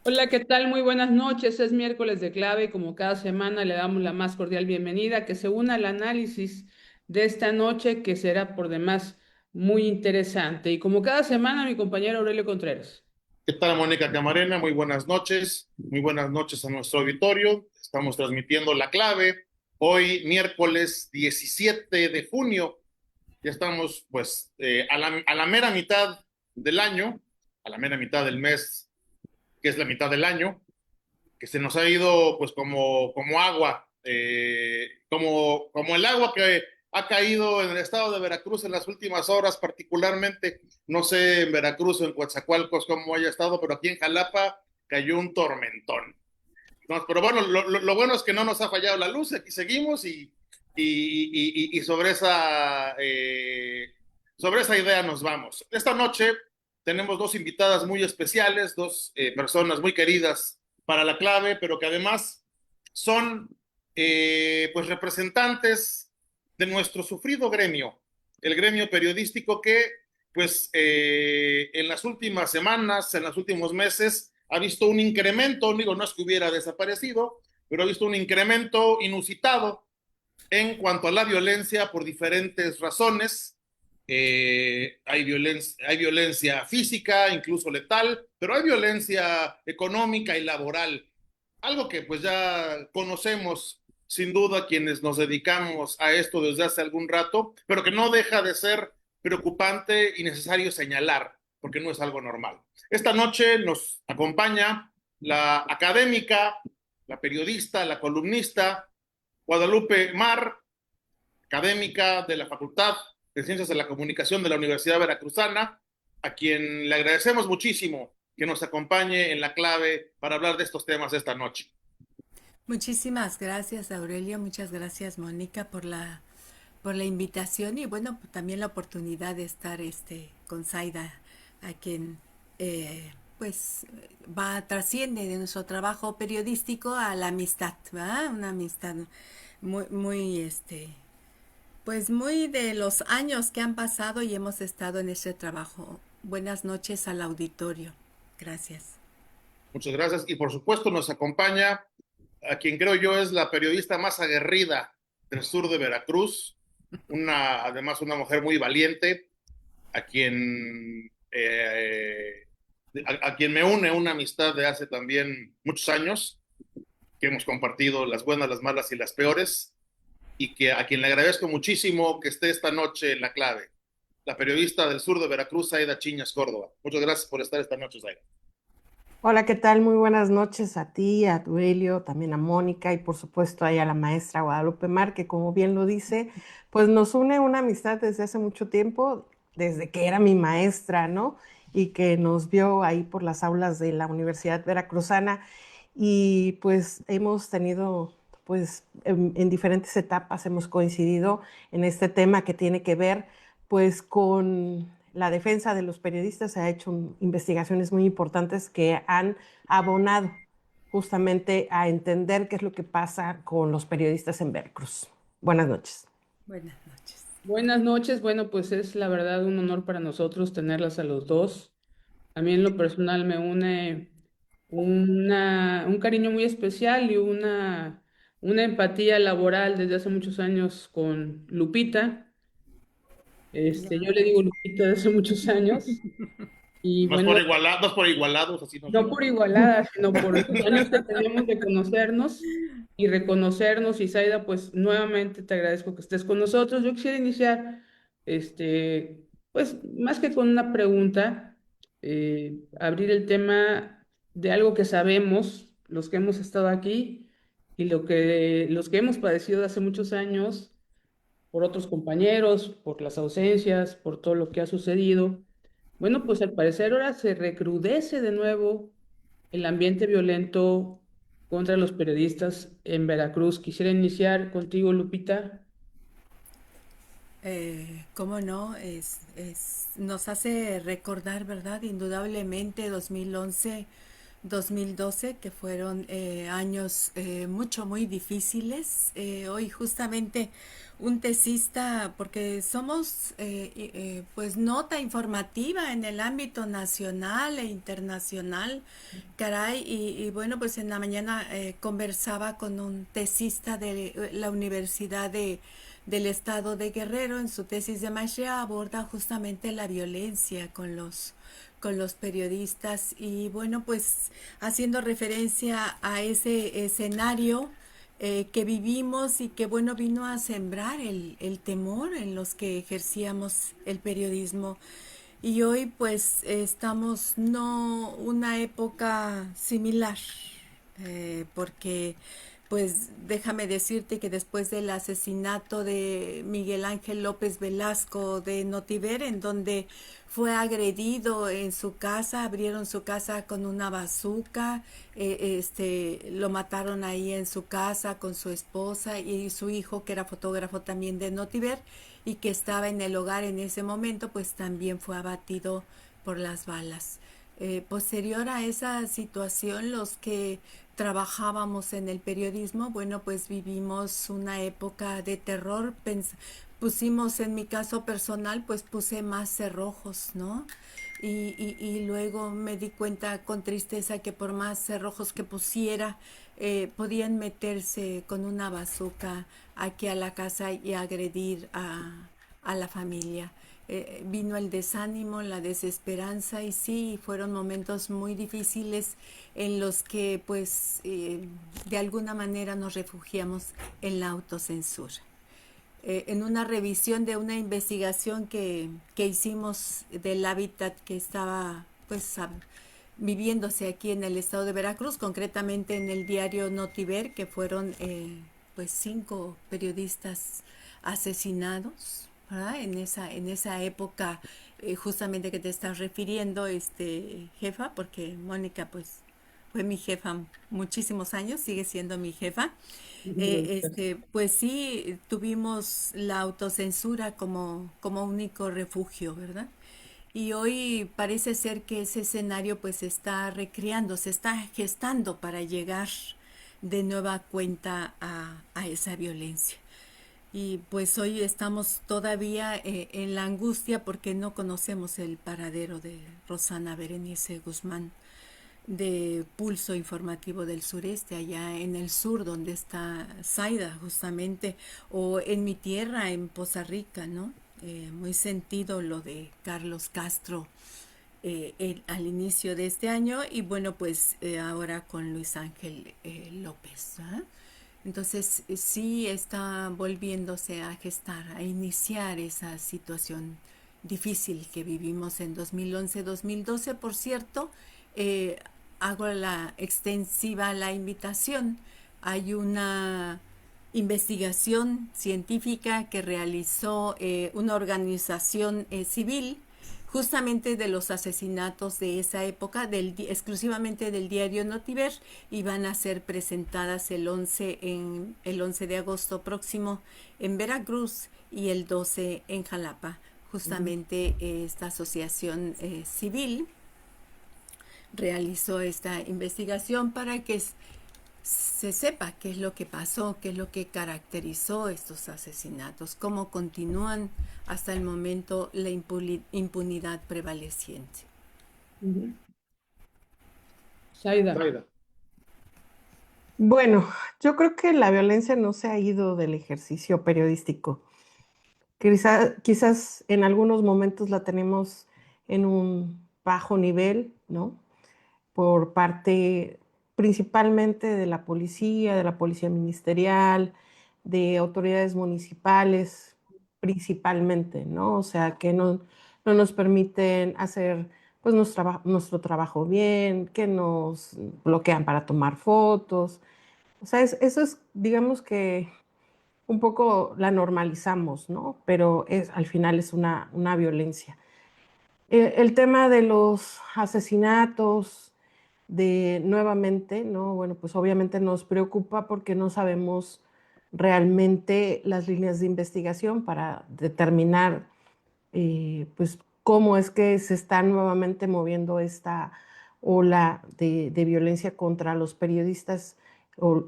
Hola, ¿qué tal? Muy buenas noches. Es miércoles de clave y como cada semana le damos la más cordial bienvenida que se una al análisis de esta noche que será por demás muy interesante. Y como cada semana, mi compañero Aurelio Contreras. ¿Qué tal, Mónica Camarena? Muy buenas noches. Muy buenas noches a nuestro auditorio. Estamos transmitiendo La Clave. Hoy, miércoles 17 de junio. Ya estamos, pues, a la mera mitad del año, a la mera mitad del mes, que es la mitad del año, que se nos ha ido, pues, como agua, como el agua que ha caído en el estado de Veracruz en las últimas horas, particularmente, no sé en Veracruz o en Coatzacoalcos cómo haya estado, pero aquí en Jalapa cayó un tormentón. No, pero bueno, lo bueno es que no nos ha fallado la luz, aquí seguimos y sobre esa idea nos vamos. Esta noche tenemos dos invitadas muy especiales, dos personas muy queridas para La Clave, pero que además son pues representantes de nuestro sufrido gremio, el gremio periodístico que pues en las últimas semanas, en los últimos meses, ha visto un incremento, digo, no es que hubiera desaparecido, pero ha visto un incremento inusitado en cuanto a la violencia por diferentes razones. Hay violencia física, incluso letal, pero hay violencia económica y laboral, algo que pues ya conocemos sin duda quienes nos dedicamos a esto desde hace algún rato, pero que no deja de ser preocupante y necesario señalar, porque no es algo normal. Esta noche nos acompaña la académica, la periodista, la columnista Guadalupe Mar, académica de la Facultad de Ciencias de la Comunicación de la Universidad Veracruzana, a quien le agradecemos muchísimo que nos acompañe en La Clave para hablar de estos temas esta noche. Muchísimas gracias, Aurelio. Muchas gracias, Mónica, por la invitación y bueno, también la oportunidad de estar con Zaida, a quien pues trasciende de nuestro trabajo periodístico a la amistad, ¿verdad? Una amistad muy pues muy de los años que han pasado y hemos estado en este trabajo. Buenas noches al auditorio. Gracias. Muchas gracias. Y por supuesto nos acompaña a quien creo yo es la periodista más aguerrida del sur de Veracruz, además una mujer muy valiente, a quien me une una amistad de hace también muchos años, que hemos compartido las buenas, las malas y las peores, y a quien le agradezco muchísimo que esté esta noche en La Clave, la periodista del sur de Veracruz, Zaida Chiñas Córdoba. Muchas gracias por estar esta noche, Zaida. Hola, ¿qué tal? Muy buenas noches a ti, a Duelio, también a Mónica y por supuesto ahí a la maestra Guadalupe Mar, que como bien lo dice, pues nos une una amistad desde hace mucho tiempo, desde que era mi maestra, ¿no? Y que nos vio ahí por las aulas de la Universidad Veracruzana y pues hemos tenido, pues en diferentes etapas hemos coincidido en este tema que tiene que ver pues con la defensa de los periodistas. Se ha hecho investigaciones muy importantes que han abonado justamente a entender qué es lo que pasa con los periodistas en Veracruz. Buenas noches. Buenas noches. Buenas noches. Bueno, pues es la verdad un honor para nosotros tenerlas a los dos. A mí en lo personal me une un cariño muy especial y una empatía laboral desde hace muchos años con Lupita. Yo le digo Lupita desde hace muchos años. Y No es bueno, por igualados, así nos no por llevamos. igualada, sino por los años que tenemos de conocernos y reconocernos. Y Zaida, pues nuevamente te agradezco que estés con nosotros. Yo quisiera iniciar, pues más que con una pregunta, abrir el tema de algo que sabemos, los que hemos estado aquí y los que hemos padecido hace muchos años por otros compañeros, por las ausencias, por todo lo que ha sucedido. Bueno, pues al parecer ahora se recrudece de nuevo el ambiente violento contra los periodistas en Veracruz. Quisiera iniciar contigo, Lupita. ¿Cómo no? Nos hace recordar, ¿verdad? Indudablemente 2011 2012, que fueron años muy difíciles. Hoy justamente un tesista, porque somos pues nota informativa en el ámbito nacional e internacional, caray, y bueno, pues en la mañana conversaba con un tesista de la Universidad del Estado de Guerrero. En su tesis de maestría aborda justamente la violencia con los periodistas, y bueno, pues haciendo referencia a ese escenario que vivimos y que bueno, vino a sembrar el temor en los que ejercíamos el periodismo. Y hoy pues estamos no una época similar, porque pues déjame decirte que después del asesinato de Miguel Ángel López Velasco de Notiver, en donde fue agredido en su casa, abrieron su casa con una bazuca, lo mataron ahí en su casa con su esposa y su hijo, que era fotógrafo también de Notiver y que estaba en el hogar en ese momento, pues también fue abatido por las balas. Posterior a esa situación, los que trabajábamos en el periodismo, bueno, pues vivimos una época de terror. Pusimos, en mi caso personal, pues puse más cerrojos, ¿no? Y luego me di cuenta con tristeza que por más cerrojos que pusiera, podían meterse con una bazuca aquí a la casa y agredir a la familia. Vino el desánimo, la desesperanza, y sí, fueron momentos muy difíciles en los que pues de alguna manera nos refugiamos en la autocensura. En una revisión de una investigación que hicimos del hábitat que estaba pues viviéndose aquí en el estado de Veracruz, concretamente en el diario Notiver, que fueron pues 5 periodistas asesinados, ¿verdad? En esa época justamente que te estás refiriendo, jefa, porque Mónica pues fue mi jefa muchísimos años, sigue siendo mi jefa. Pues sí, tuvimos la autocensura como único refugio, ¿verdad? Y hoy parece ser que ese escenario pues se está recreando, se está gestando para llegar de nueva cuenta a esa violencia. Y pues hoy estamos todavía en la angustia porque no conocemos el paradero de Rosana Berenice Guzmán, de Pulso Informativo del Sureste, allá en el sur donde está Zaida justamente, o en mi tierra, en Poza Rica, ¿no? Muy sentido lo de Carlos Castro al inicio de este año, y bueno, pues ahora con Luis Ángel López, ¿eh? Entonces sí está volviéndose a gestar, a iniciar esa situación difícil que vivimos en 2011-2012. Por cierto, eh, hago la extensiva la invitación. Hay una investigación científica que realizó una organización civil justamente de los asesinatos de esa época, exclusivamente del diario Notiver, y van a ser presentadas el 11 de agosto próximo en Veracruz y el 12 en Jalapa. Justamente esta asociación civil realizó esta investigación para que se sepa qué es lo que pasó, qué es lo que caracterizó estos asesinatos, cómo continúan hasta el momento la impunidad prevaleciente. Zaida. Bueno, yo creo que la violencia no se ha ido del ejercicio periodístico. Quizás en algunos momentos la tenemos en un bajo nivel, ¿no? Por parte principalmente de la policía ministerial, de autoridades municipales, principalmente, ¿no? O sea, que no nos permiten hacer pues nuestro trabajo bien, que nos bloquean para tomar fotos. O sea, eso es, digamos que un poco la normalizamos, ¿no? Pero al final es una violencia. El tema de los asesinatos, de nuevamente, ¿no? Bueno, pues obviamente nos preocupa porque no sabemos realmente las líneas de investigación para determinar, pues, cómo es que se está nuevamente moviendo esta ola de violencia contra los periodistas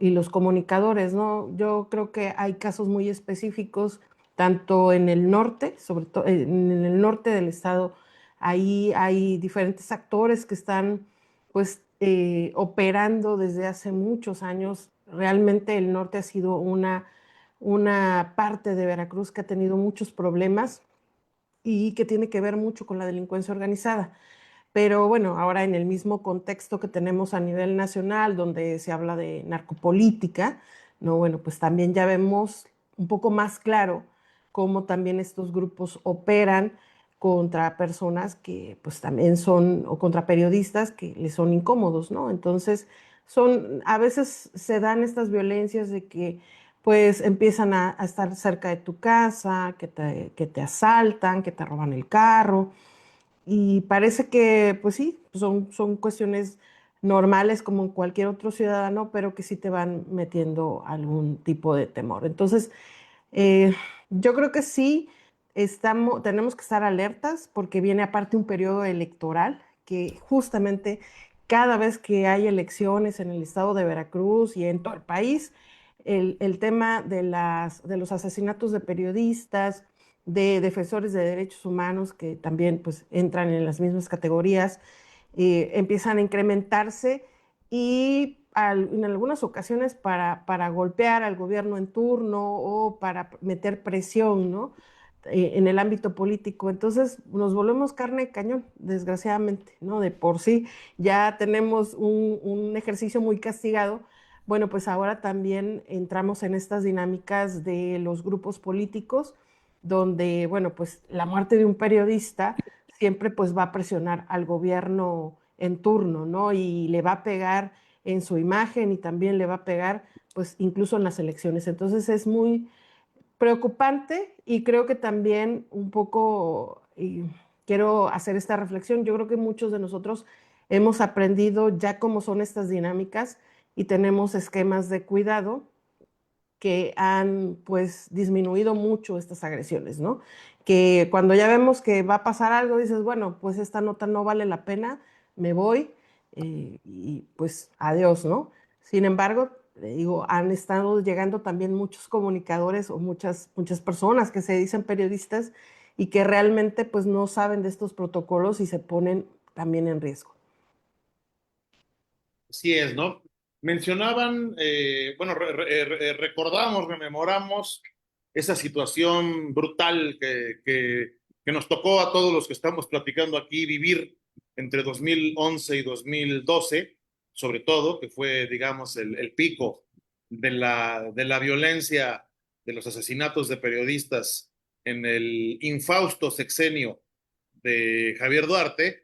y los comunicadores, ¿no? Yo creo que hay casos muy específicos, tanto en el norte, sobre todo en el norte del estado, ahí hay diferentes actores que están pues operando desde hace muchos años. Realmente el norte ha sido una parte de Veracruz que ha tenido muchos problemas y que tiene que ver mucho con la delincuencia organizada. Pero bueno, ahora en el mismo contexto que tenemos a nivel nacional, donde se habla de narcopolítica, ¿no? Bueno, pues también ya vemos un poco más claro cómo también estos grupos operan contra personas que pues también son, o contra periodistas que les son incómodos, ¿no? Entonces, a veces se dan estas violencias de que pues empiezan a estar cerca de tu casa, que te asaltan, que te roban el carro. Y parece que, pues sí, son cuestiones normales como en cualquier otro ciudadano, pero que sí te van metiendo algún tipo de temor. Entonces, eh, yo creo que sí tenemos que estar alertas porque viene aparte un periodo electoral que justamente cada vez que hay elecciones en el estado de Veracruz y en todo el país, el tema de los asesinatos de periodistas, de defensores de derechos humanos, que también pues entran en las mismas categorías, empiezan a incrementarse y en algunas ocasiones para golpear al gobierno en turno o para meter presión, ¿no? En el ámbito político. Entonces nos volvemos carne de cañón, desgraciadamente, ¿no? De por sí ya tenemos un ejercicio muy castigado. Bueno, pues ahora también entramos en estas dinámicas de los grupos políticos, donde, bueno, pues la muerte de un periodista siempre pues va a presionar al gobierno en turno, ¿no? Y le va a pegar en su imagen y también le va a pegar pues incluso en las elecciones. Entonces es muy preocupante y creo que también un poco, y quiero hacer esta reflexión, yo creo que muchos de nosotros hemos aprendido ya cómo son estas dinámicas y tenemos esquemas de cuidado que han pues disminuido mucho estas agresiones, ¿no? Que cuando ya vemos que va a pasar algo, dices, bueno, pues esta nota no vale la pena, me voy y pues adiós, ¿no? Sin embargo, le digo, han estado llegando también muchos comunicadores o muchas personas que se dicen periodistas y que realmente pues no saben de estos protocolos y se ponen también en riesgo. Así es, ¿no? Mencionaban, bueno, recordamos, rememoramos esa situación brutal que nos tocó a todos los que estamos platicando aquí vivir entre 2011 y 2012, sobre todo, que fue, digamos, el pico de la violencia, de los asesinatos de periodistas en el infausto sexenio de Javier Duarte.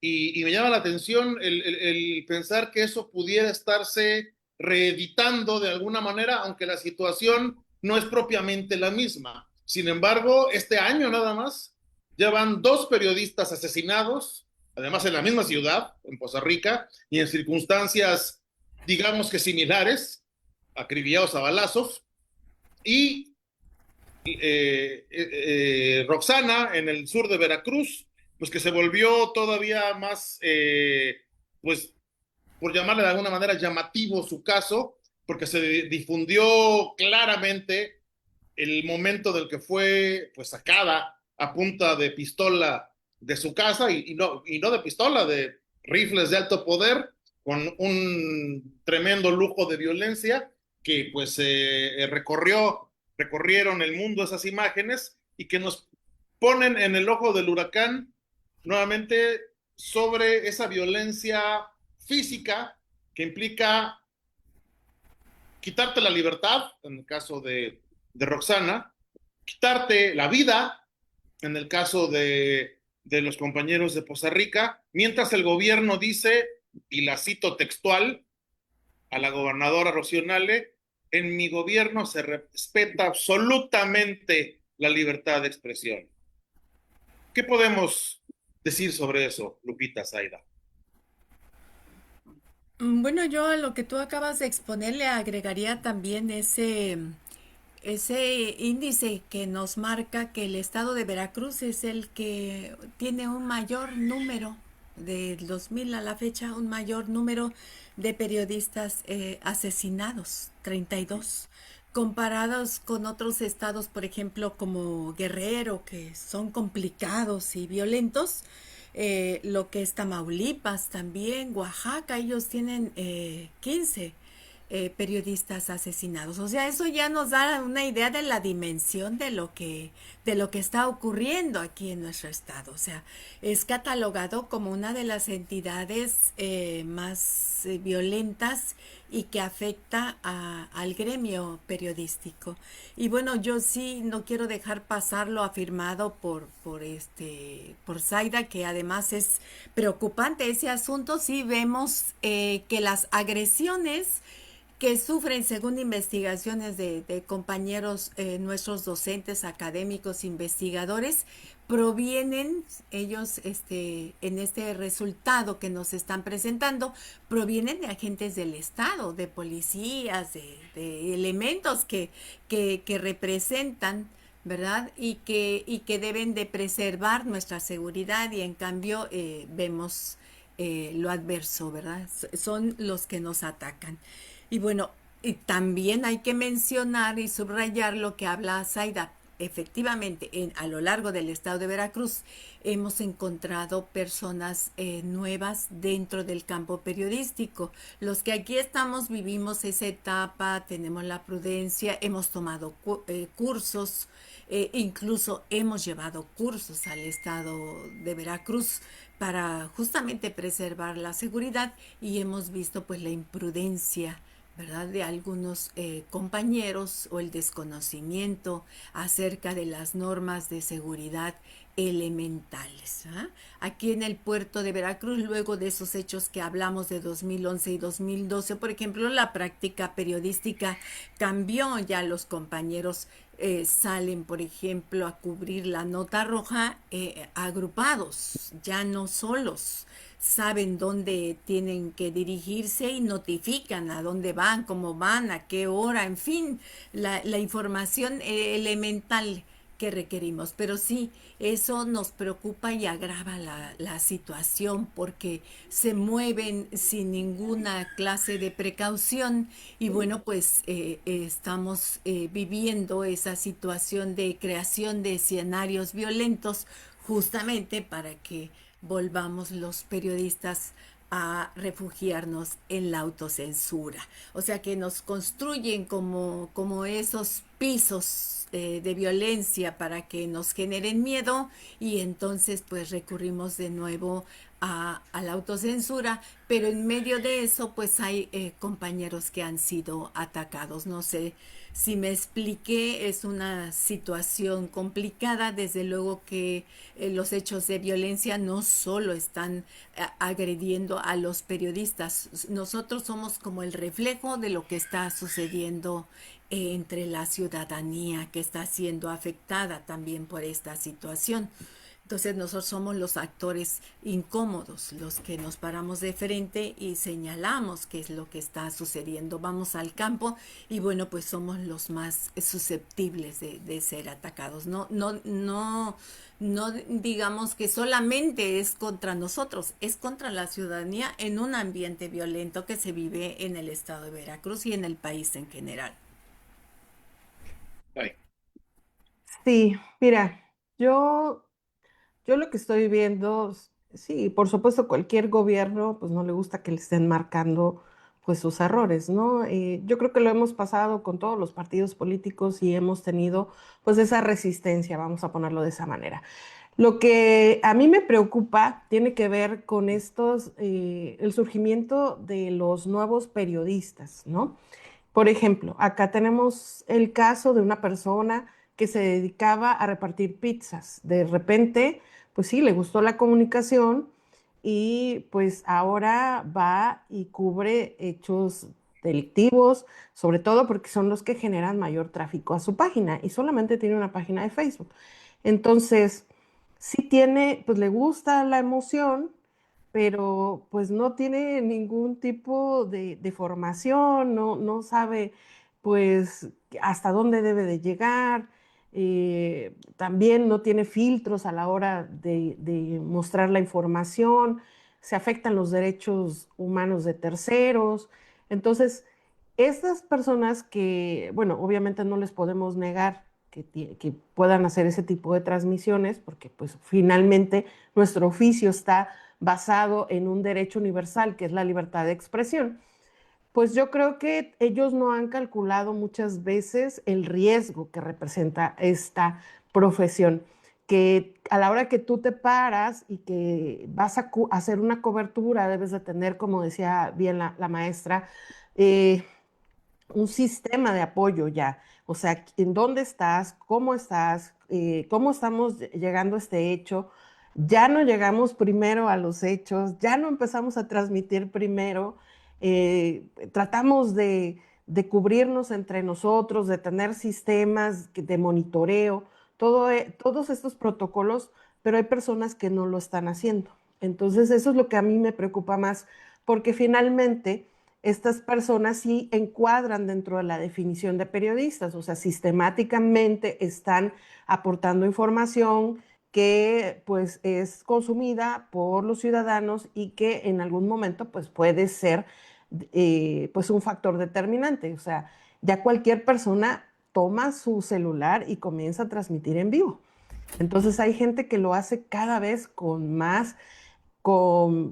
Y me llama la atención el pensar que eso pudiera estarse reeditando de alguna manera, aunque la situación no es propiamente la misma. Sin embargo, este año nada más, ya van dos periodistas asesinados, además en la misma ciudad, en Poza Rica, y en circunstancias, digamos que similares, acribillados a balazos, y Roxana en el sur de Veracruz, pues que se volvió todavía más, pues por llamarle de alguna manera llamativo su caso, porque se difundió claramente el momento del que fue pues sacada a punta de pistola de su casa y no de pistola, de rifles de alto poder con un tremendo lujo de violencia que pues recorrieron el mundo esas imágenes y que nos ponen en el ojo del huracán nuevamente sobre esa violencia física que implica quitarte la libertad, en el caso de Roxana, quitarte la vida, en el caso de los compañeros de Poza Rica, mientras el gobierno dice, y la cito textual, a la gobernadora Rocío Nale, en mi gobierno se respeta absolutamente la libertad de expresión. ¿Qué podemos decir sobre eso, Lupita Zaida? Bueno, yo a lo que tú acabas de exponer le agregaría también ese índice que nos marca que el estado de Veracruz es el que tiene un mayor número del 2000 a la fecha, un mayor número de periodistas asesinados, 32, comparados con otros estados, por ejemplo, como Guerrero, que son complicados y violentos. Lo que es Tamaulipas también, Oaxaca, ellos tienen 15 periodistas asesinados. O sea, eso ya nos da una idea de la dimensión de lo que está ocurriendo aquí en nuestro estado. O sea, es catalogado como una de las entidades más violentas y que afecta al gremio periodístico. Y bueno, yo sí no quiero dejar pasar lo afirmado por Zaida, que además es preocupante ese asunto. Sí vemos que las agresiones que sufren, según investigaciones de compañeros, nuestros docentes, académicos, investigadores, provienen, ellos en este resultado que nos están presentando, provienen de agentes del Estado, de policías, de elementos que representan, ¿verdad? Y que deben de preservar nuestra seguridad y en cambio vemos lo adverso, ¿verdad? Son los que nos atacan. Y bueno, y también hay que mencionar y subrayar lo que habla Zaida. Efectivamente, a lo largo del estado de Veracruz hemos encontrado personas nuevas dentro del campo periodístico. Los que aquí estamos vivimos esa etapa, tenemos la prudencia, hemos tomado cursos, incluso hemos llevado cursos al estado de Veracruz para justamente preservar la seguridad y hemos visto pues la imprudencia, ¿verdad?, de algunos compañeros o el desconocimiento acerca de las normas de seguridad elementales. ¿Ah? Aquí en el puerto de Veracruz, luego de esos hechos que hablamos de 2011 y 2012, por ejemplo, la práctica periodística cambió, ya los compañeros salen, por ejemplo, a cubrir la nota roja agrupados, ya no solos, saben dónde tienen que dirigirse y notifican a dónde van, cómo van, a qué hora, en fin, la información elemental que requerimos. Pero sí, eso nos preocupa y agrava la situación porque se mueven sin ninguna clase de precaución y bueno, pues estamos viviendo esa situación de creación de escenarios violentos justamente para que volvamos los periodistas a refugiarnos en la autocensura. O sea que nos construyen como esos pisos de violencia para que nos generen miedo y entonces pues recurrimos de nuevo a la autocensura, pero en medio de eso pues hay compañeros que han sido atacados. No sé si me expliqué, es una situación complicada, desde luego que los hechos de violencia no solo están agrediendo a los periodistas, nosotros somos como el reflejo de lo que está sucediendo entre la ciudadanía que está siendo afectada también por esta situación. Entonces nosotros somos los actores incómodos, los que nos paramos de frente y señalamos qué es lo que está sucediendo. Vamos al campo y bueno, pues somos los más susceptibles de ser atacados. No digamos que solamente es contra nosotros, es contra la ciudadanía en un ambiente violento que se vive en el estado de Veracruz y en el país en general. Ay, Sí, mira, yo Yo lo que estoy viendo, sí, por supuesto, cualquier gobierno, pues no le gusta que le estén marcando, pues sus errores, ¿no? Yo creo que lo hemos pasado con todos los partidos políticos y hemos tenido, pues esa resistencia, vamos a ponerlo de esa manera. Lo que a mí me preocupa tiene que ver con el surgimiento de los nuevos periodistas, ¿no? Por ejemplo, acá tenemos el caso de una persona que se dedicaba a repartir pizzas. De repente, pues sí, le gustó la comunicación y pues ahora va y cubre hechos delictivos, sobre todo porque son los que generan mayor tráfico a su página y solamente tiene una página de Facebook. Entonces, sí tiene, pues le gusta la emoción, pero pues no tiene ningún tipo de formación, no sabe pues hasta dónde debe de llegar, también no tiene filtros a la hora de mostrar la información. se afectan los derechos humanos de terceros. Entonces, estas personas que, bueno, obviamente no les podemos negar que puedan hacer ese tipo de transmisiones, porque pues finalmente nuestro oficio está basado en un derecho universal, que es la libertad de expresión. Pues yo creo que ellos no han calculado muchas veces el riesgo que representa esta profesión, que a la hora que tú te paras y que vas a hacer una cobertura, debes de tener, como decía bien la maestra, eh, un sistema de apoyo ya. O sea, en dónde estás, cómo estamos llegando a este hecho. Ya no llegamos primero a los hechos, ya no empezamos a transmitir primero, tratamos de cubrirnos entre nosotros, de tener sistemas de monitoreo, todos estos protocolos, pero hay personas que no lo están haciendo. Entonces, eso es lo que a mí me preocupa más, porque finalmente estas personas sí encuadran dentro de la definición de periodistas, o sea, sistemáticamente están aportando información que pues es consumida por los ciudadanos y que en algún momento pues puede ser pues un factor determinante, o sea, ya cualquier persona toma su celular y comienza a transmitir en vivo. Entonces hay gente que lo hace cada vez con más,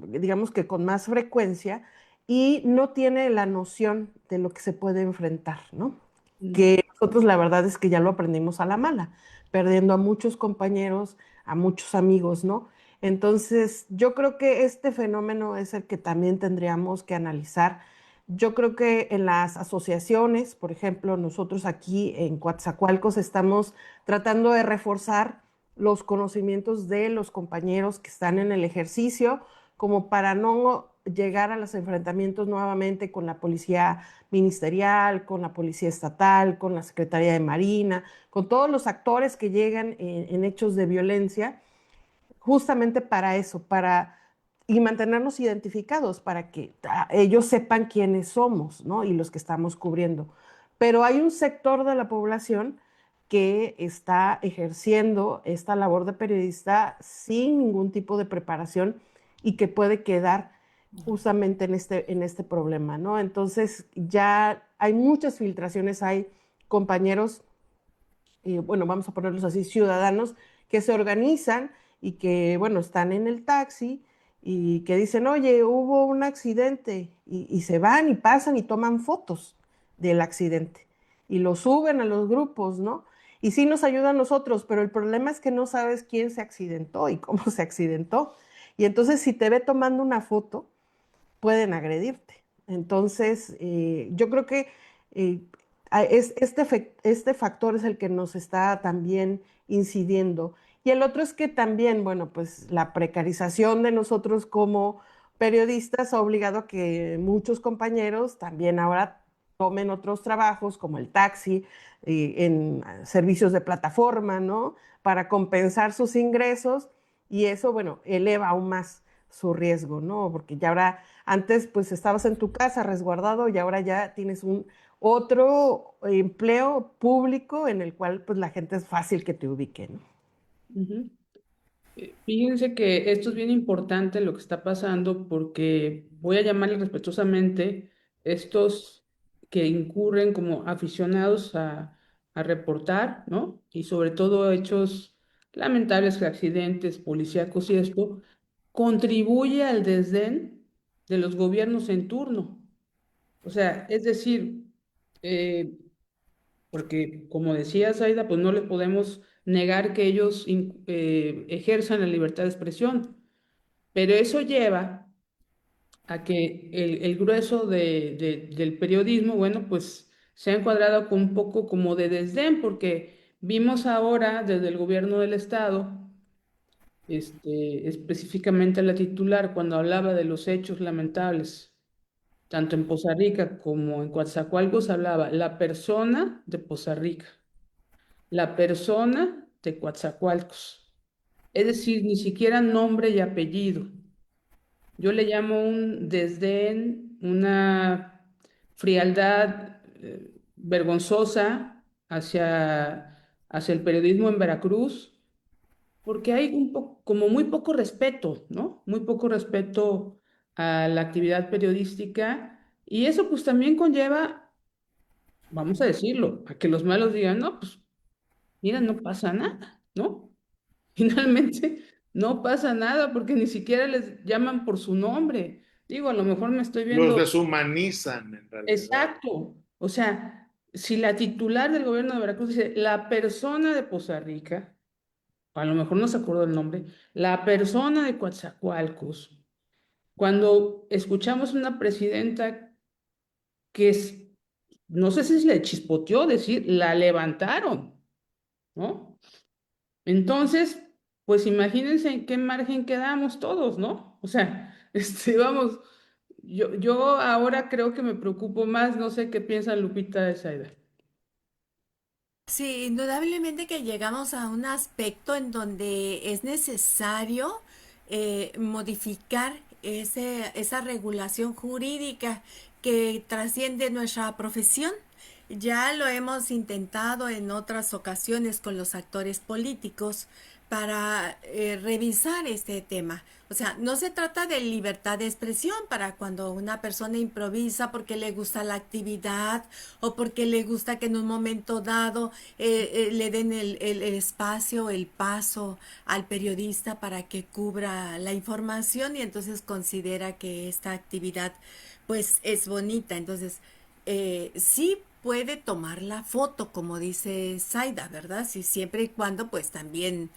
digamos que con más frecuencia y no tiene la noción de lo que se puede enfrentar, ¿no? Mm. Que nosotros la verdad es que ya lo aprendimos a la mala, perdiendo a muchos compañeros, a muchos amigos, ¿no? Entonces, yo creo que este fenómeno es el que también tendríamos que analizar. Yo creo que en las asociaciones, por ejemplo, nosotros aquí en Coatzacoalcos estamos tratando de reforzar los conocimientos de los compañeros que están en el ejercicio, como para no llegar a los enfrentamientos nuevamente con la policía ministerial, con la policía estatal, con la Secretaría de Marina, con todos los actores que llegan en hechos de violencia, justamente para eso, para y mantenernos identificados para que ellos sepan quiénes somos, ¿no? Y los que estamos cubriendo. Pero hay un sector de la población que está ejerciendo esta labor de periodista sin ningún tipo de preparación y que puede quedar justamente en este problema, ¿no? Entonces ya hay muchas filtraciones, hay compañeros, bueno, vamos a ponerlos así, ciudadanos que se organizan y que, bueno, están en el taxi y que dicen, oye, hubo un accidente y se van y pasan y toman fotos del accidente y lo suben a los grupos, ¿no? Y sí nos ayudan nosotros, pero el problema es que no sabes quién se accidentó y cómo se accidentó. Y entonces si te ve tomando una foto, pueden agredirte. Entonces, yo creo que eh, este factor es el que nos está también incidiendo. Y el otro es que también, bueno, pues la precarización de nosotros como periodistas ha obligado a que muchos compañeros también ahora tomen otros trabajos como el taxi, en servicios de plataforma, ¿no? Para compensar sus ingresos y eso, bueno, eleva aún más su riesgo, ¿no? Porque ya ahora, antes pues estabas en tu casa resguardado y ahora ya tienes un otro empleo público en el cual pues la gente es fácil que te ubique, ¿no? Ujú. Fíjense que esto es bien importante lo que está pasando porque voy a llamarle respetuosamente estos que incurren como aficionados a reportar, ¿no? Y sobre todo hechos lamentables, accidentes policíacos y esto, contribuye al desdén de los gobiernos en turno. O sea, es decir, eh, porque como decía Zaida, pues no les podemos negar que ellos ejerzan la libertad de expresión, pero eso lleva a que el grueso del periodismo, bueno, pues se ha encuadrado con un poco como de desdén, porque vimos ahora desde el gobierno del estado, específicamente la titular, cuando hablaba de los hechos lamentables, tanto en Poza Rica como en Coatzacoalcos, hablaba la persona de Poza Rica, la persona de Coatzacoalcos. Es decir, ni siquiera nombre y apellido. Yo le llamo un desdén, una frialdad vergonzosa hacia el periodismo en Veracruz, porque hay un poco, como muy poco respeto, ¿no? Muy poco respeto a la actividad periodística y eso pues también conlleva, vamos a decirlo, a que los malos digan, no, pues mira, no pasa nada, ¿no? Finalmente no pasa nada porque ni siquiera les llaman por su nombre. Digo, a lo mejor me estoy Los viendo deshumanizan en realidad. exacto. O sea, si la titular del gobierno de Veracruz dice la persona de Poza Rica, a lo mejor no se acordó el nombre, la persona de Coatzacoalcos, cuando escuchamos una presidenta que es, no sé si le chispoteó decir, la levantaron, ¿no? Entonces, pues imagínense en qué margen quedamos todos, ¿no? O sea, vamos, yo ahora creo que me preocupo más, no sé qué piensa Lupita de Saida. Sí, indudablemente que llegamos a un aspecto en donde es necesario modificar esa regulación jurídica que trasciende nuestra profesión. Ya lo hemos intentado en otras ocasiones con los actores políticos para revisar este tema. O sea, no se trata de libertad de expresión para cuando una persona improvisa porque le gusta la actividad o porque le gusta que en un momento dado le den el espacio, el paso al periodista para que cubra la información y entonces considera que esta actividad pues es bonita. Entonces, sí puede tomar la foto, como dice Zaida, ¿verdad? Sí, siempre y cuando pues también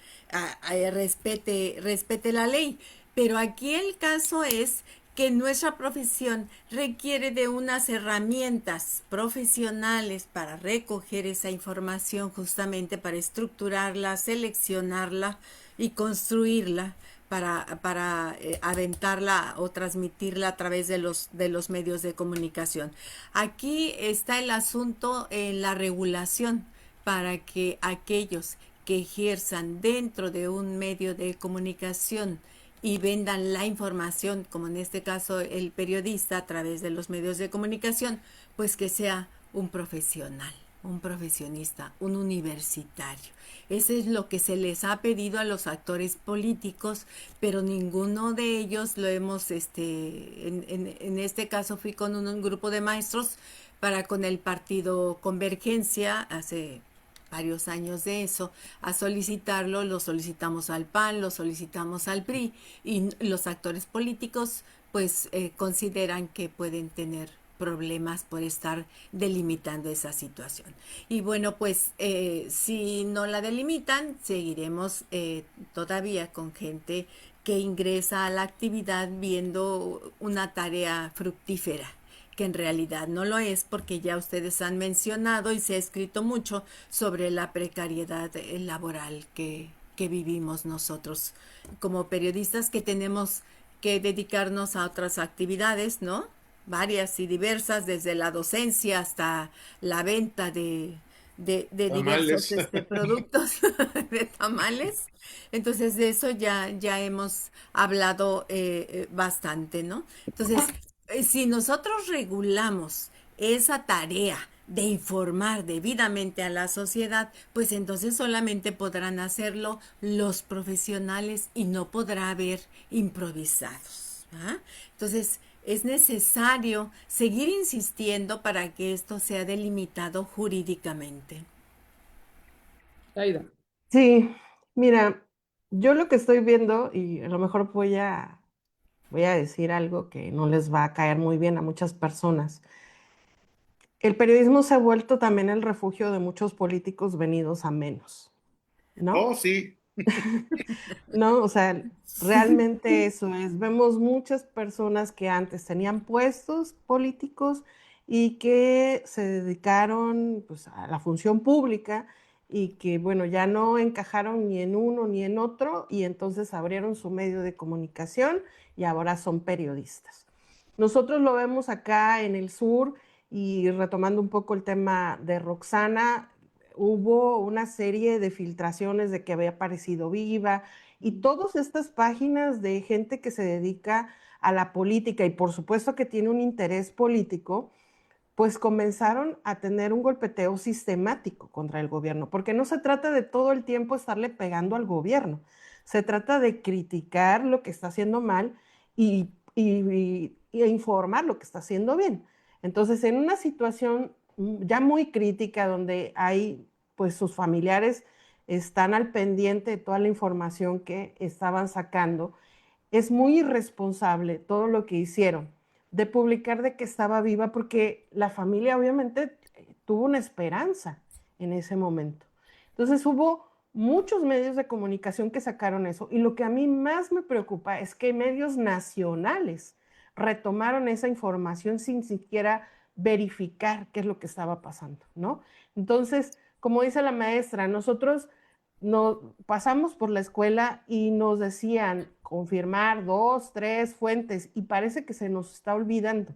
respete la ley. Pero aquí el caso es que nuestra profesión requiere de unas herramientas profesionales para recoger esa información, justamente para estructurarla, seleccionarla y construirla para aventarla o transmitirla a través de los medios de comunicación. Aquí está el asunto en la regulación para que aquellos que ejerzan dentro de un medio de comunicación y vendan la información, como en este caso el periodista a través de los medios de comunicación, pues que sea un profesional, un profesionista, un universitario. Eso es lo que se les ha pedido a los actores políticos, pero ninguno de ellos lo hemos, en este caso fui con un grupo de maestros para con el partido Convergencia hace varios años de eso, a solicitarlo, lo solicitamos al PAN, lo solicitamos al PRI y los actores políticos pues consideran que pueden tener problemas por estar delimitando esa situación. Y bueno, pues si no la delimitan, seguiremos todavía con gente que ingresa a la actividad viendo una tarea fructífera que en realidad no lo es porque ya ustedes han mencionado y se ha escrito mucho sobre la precariedad laboral que vivimos nosotros como periodistas que tenemos que dedicarnos a otras actividades, ¿no? Varias y diversas, desde la docencia hasta la venta de diversos Tamales. productos de tamales. Entonces de eso ya hemos hablado bastante, ¿no? Entonces, si nosotros regulamos esa tarea de informar debidamente a la sociedad, pues entonces solamente podrán hacerlo los profesionales y no podrá haber improvisados. ¿Ah? Entonces, es necesario seguir insistiendo para que esto sea delimitado jurídicamente. Saida. Sí, mira, yo lo que estoy viendo, y a lo mejor voy a decir algo que no les va a caer muy bien a muchas personas. El periodismo se ha vuelto también el refugio de muchos políticos venidos a menos, ¿no? Oh, sí. No, o sea, realmente eso es. Vemos muchas personas que antes tenían puestos políticos y que se dedicaron pues, a la función pública y que, bueno, ya no encajaron ni en uno ni en otro y entonces abrieron su medio de comunicación y ahora son periodistas. Nosotros lo vemos acá en el sur y retomando un poco el tema de Roxana, hubo una serie de filtraciones de que había aparecido viva y todas estas páginas de gente que se dedica a la política y por supuesto que tiene un interés político, pues comenzaron a tener un golpeteo sistemático contra el gobierno, porque no se trata de todo el tiempo estarle pegando al gobierno, se trata de criticar lo que está haciendo mal y informar lo que está haciendo bien. Entonces, en una situación ya muy crítica donde hay, pues sus familiares están al pendiente de toda la información que estaban sacando, es muy irresponsable todo lo que hicieron de publicar de que estaba viva porque la familia obviamente tuvo una esperanza en ese momento. Entonces hubo muchos medios de comunicación que sacaron eso y lo que a mí más me preocupa es que medios nacionales retomaron esa información sin siquiera verificar qué es lo que estaba pasando, ¿no? Entonces, como dice la maestra, nosotros pasamos por la escuela y nos decían confirmar 2, 3 fuentes y parece que se nos está olvidando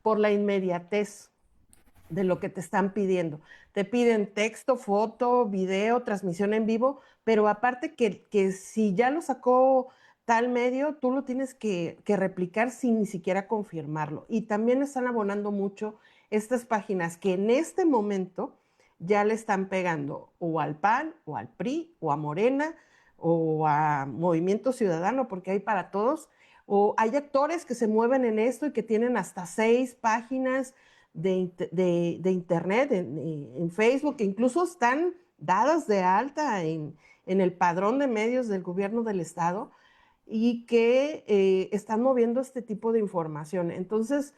por la inmediatez de lo que te están pidiendo. Te piden texto, foto, video, transmisión en vivo, pero aparte que si ya lo sacó tal medio, tú lo tienes que replicar sin ni siquiera confirmarlo. Y también están abonando mucho estas páginas que en este momento ya le están pegando o al PAN, o al PRI, o a Morena, o a Movimiento Ciudadano, porque hay para todos, o hay actores que se mueven en esto y que tienen hasta 6 páginas de internet, en Facebook, que incluso están dadas de alta en el padrón de medios del gobierno del estado y que están moviendo este tipo de información. Entonces,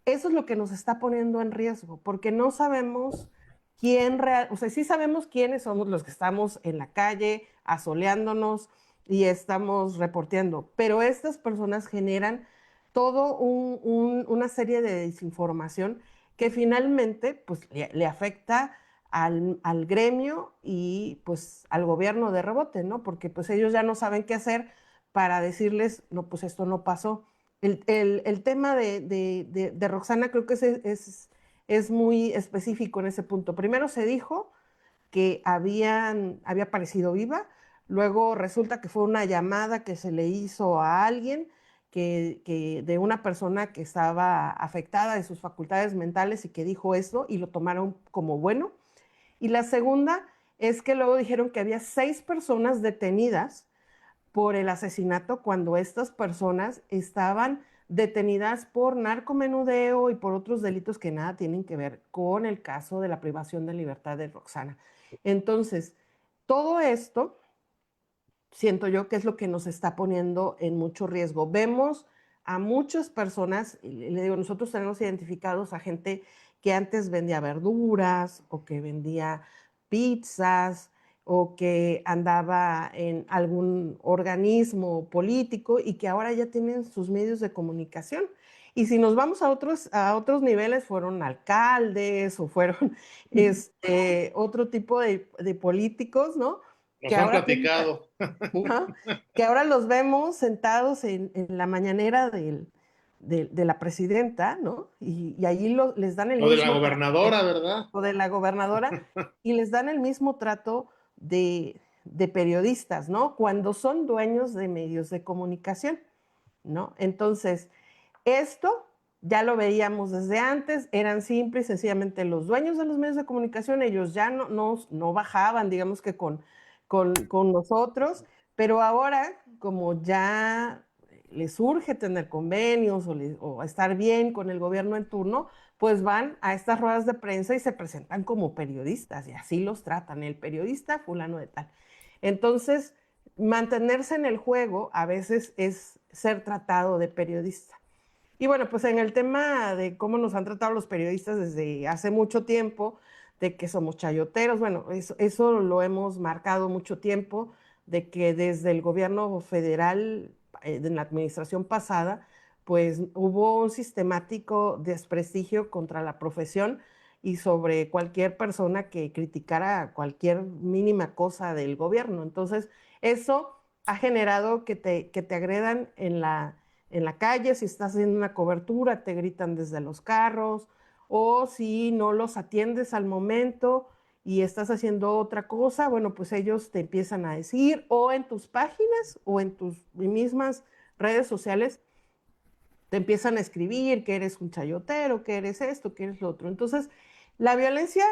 eso es lo que nos está poniendo en riesgo, porque no sabemos o sea, sí sabemos quiénes somos los que estamos en la calle asoleándonos y estamos reporteando, pero estas personas generan todo una serie de desinformación que finalmente pues le afecta al gremio y pues al gobierno de rebote, ¿no? Porque pues ellos ya no saben qué hacer para decirles, no, pues esto no pasó. El tema de Roxana creo que es muy específico en ese punto. Primero se dijo que había aparecido viva, luego resulta que fue una llamada que se le hizo a alguien de una persona que estaba afectada de sus facultades mentales y que dijo eso y lo tomaron como bueno. Y la segunda es que luego dijeron que había 6 personas detenidas por el asesinato cuando estas personas estaban detenidas por narcomenudeo y por otros delitos que nada tienen que ver con el caso de la privación de libertad de Roxana. Entonces, todo esto siento yo que es lo que nos está poniendo en mucho riesgo. Vemos a muchas personas, y le digo, nosotros tenemos identificados a gente que antes vendía verduras o que vendía pizzas o que andaba en algún organismo político y que ahora ya tienen sus medios de comunicación. Y si nos vamos a otros niveles, fueron alcaldes o fueron otro tipo de políticos, ¿no? Nos Que han ahora tienen, platicado. ¿no? Que ahora los vemos sentados en la mañanera de la presidenta, ¿no? Y allí les dan el Lo de la mismo trato, gobernadora, ¿verdad? o de la gobernadora, y les dan el mismo trato de periodistas, ¿no? Cuando son dueños de medios de comunicación, ¿no? Entonces, esto ya lo veíamos desde antes, eran simples y sencillamente los dueños de los medios de comunicación, ellos ya no bajaban, digamos que con nosotros, pero ahora, como ya les urge tener convenios o estar bien con el gobierno en turno, pues van a estas ruedas de prensa y se presentan como periodistas y así los tratan, el periodista fulano de tal. Entonces, mantenerse en el juego a veces es ser tratado de periodista. Y bueno, pues en el tema de cómo nos han tratado los periodistas desde hace mucho tiempo, de que somos chayoteros, bueno, eso lo hemos marcado mucho tiempo, de que desde el gobierno federal, en la administración pasada, pues hubo un sistemático desprestigio contra la profesión y sobre cualquier persona que criticara cualquier mínima cosa del gobierno. Entonces, eso ha generado que te agredan en la calle, si estás haciendo una cobertura, te gritan desde los carros, o si no los atiendes al momento y estás haciendo otra cosa, bueno, pues ellos te empiezan a decir, o en tus páginas o en tus mismas redes sociales, te empiezan a escribir que eres un chayotero, que eres esto, que eres lo otro. Entonces, la violencia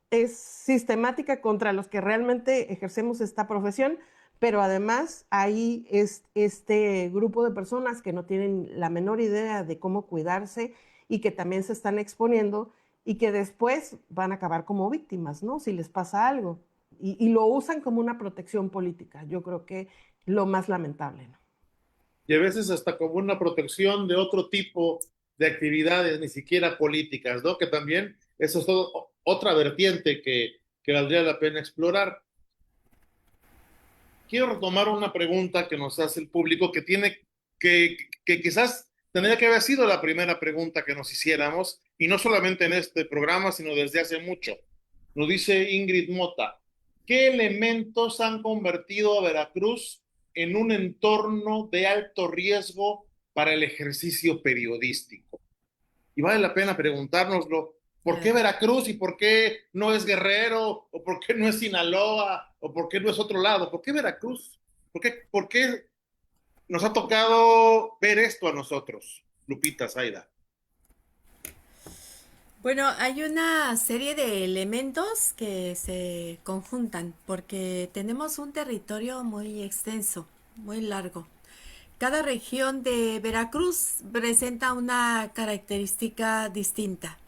es sistemática contra los que realmente ejercemos esta profesión, pero además hay este grupo de personas que no tienen la menor idea de cómo cuidarse y que también se están exponiendo y que después van a acabar como víctimas, ¿no? Si les pasa algo. Y lo usan como una protección política. Yo creo que lo más lamentable, ¿no? Y a veces hasta como una protección de otro tipo de actividades, ni siquiera políticas, ¿no? Que también eso es todo, otra vertiente que valdría la pena explorar. Quiero retomar una pregunta que nos hace el público que tiene que quizás tendría que haber sido la primera pregunta que nos hiciéramos, y no solamente en este programa, sino desde hace mucho. Nos dice Ingrid Mota, ¿qué elementos han convertido a Veracruz en un entorno de alto riesgo para el ejercicio periodístico? Y vale la pena preguntárnoslo, ¿por qué Claro. Veracruz y por qué no es Guerrero o por qué no es Sinaloa o por qué no es otro lado? ¿Por qué Veracruz? Por qué nos ha tocado ver esto a nosotros, Lupita, Zaida? Bueno, hay una serie de elementos que se conjuntan porque tenemos un territorio muy extenso, muy largo. Cada región de Veracruz presenta una característica distinta.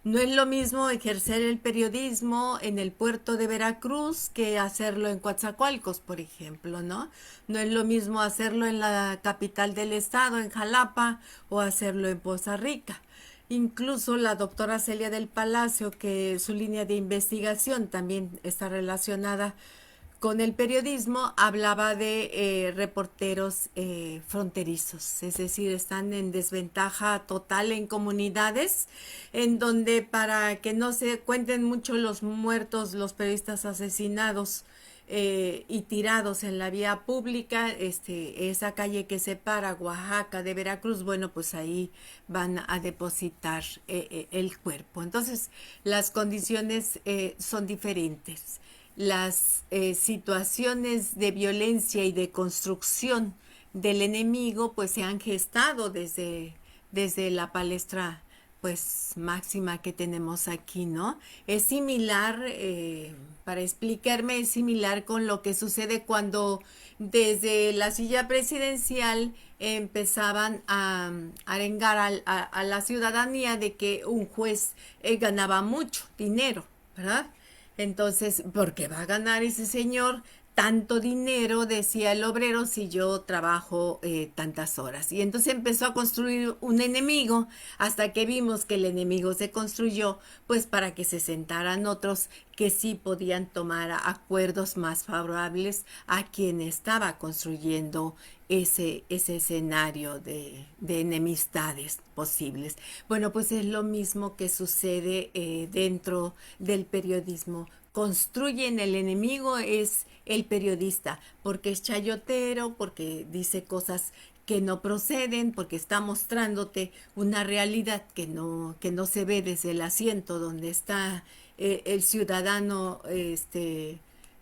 No es lo mismo ejercer el periodismo en el puerto de Veracruz que hacerlo en Coatzacoalcos, por ejemplo, ¿no? No es lo mismo hacerlo en la capital del estado, en Jalapa, o hacerlo en Poza Rica. Incluso la doctora Celia del Palacio, que su línea de investigación también está relacionada con el periodismo, hablaba de reporteros fronterizos, es decir, están en desventaja total en comunidades en donde para que no se cuenten mucho los muertos, los periodistas asesinados y tirados en la vía pública, esa calle que separa Oaxaca de Veracruz, bueno, pues ahí van a depositar el cuerpo. Entonces, las condiciones son diferentes. Las situaciones de violencia y de construcción del enemigo pues se han gestado desde la palestra pues máxima que tenemos aquí, ¿no? Es similar, para explicarme, es similar con lo que sucede cuando desde la silla presidencial empezaban a arengar a la ciudadanía de que un juez ganaba mucho dinero, ¿verdad? Entonces, ¿por qué va a ganar ese señor tanto dinero, decía el obrero, si yo trabajo tantas horas? Y entonces empezó a construir un enemigo hasta que vimos que el enemigo se construyó, pues para que se sentaran otros que sí podían tomar acuerdos más favorables a quien estaba construyendo ese escenario de enemistades posibles. Bueno, pues es lo mismo que sucede dentro del periodismo. Construyen el enemigo, es el periodista, porque es chayotero, porque dice cosas que no proceden, porque está mostrándote una realidad que no se ve desde el asiento donde está el ciudadano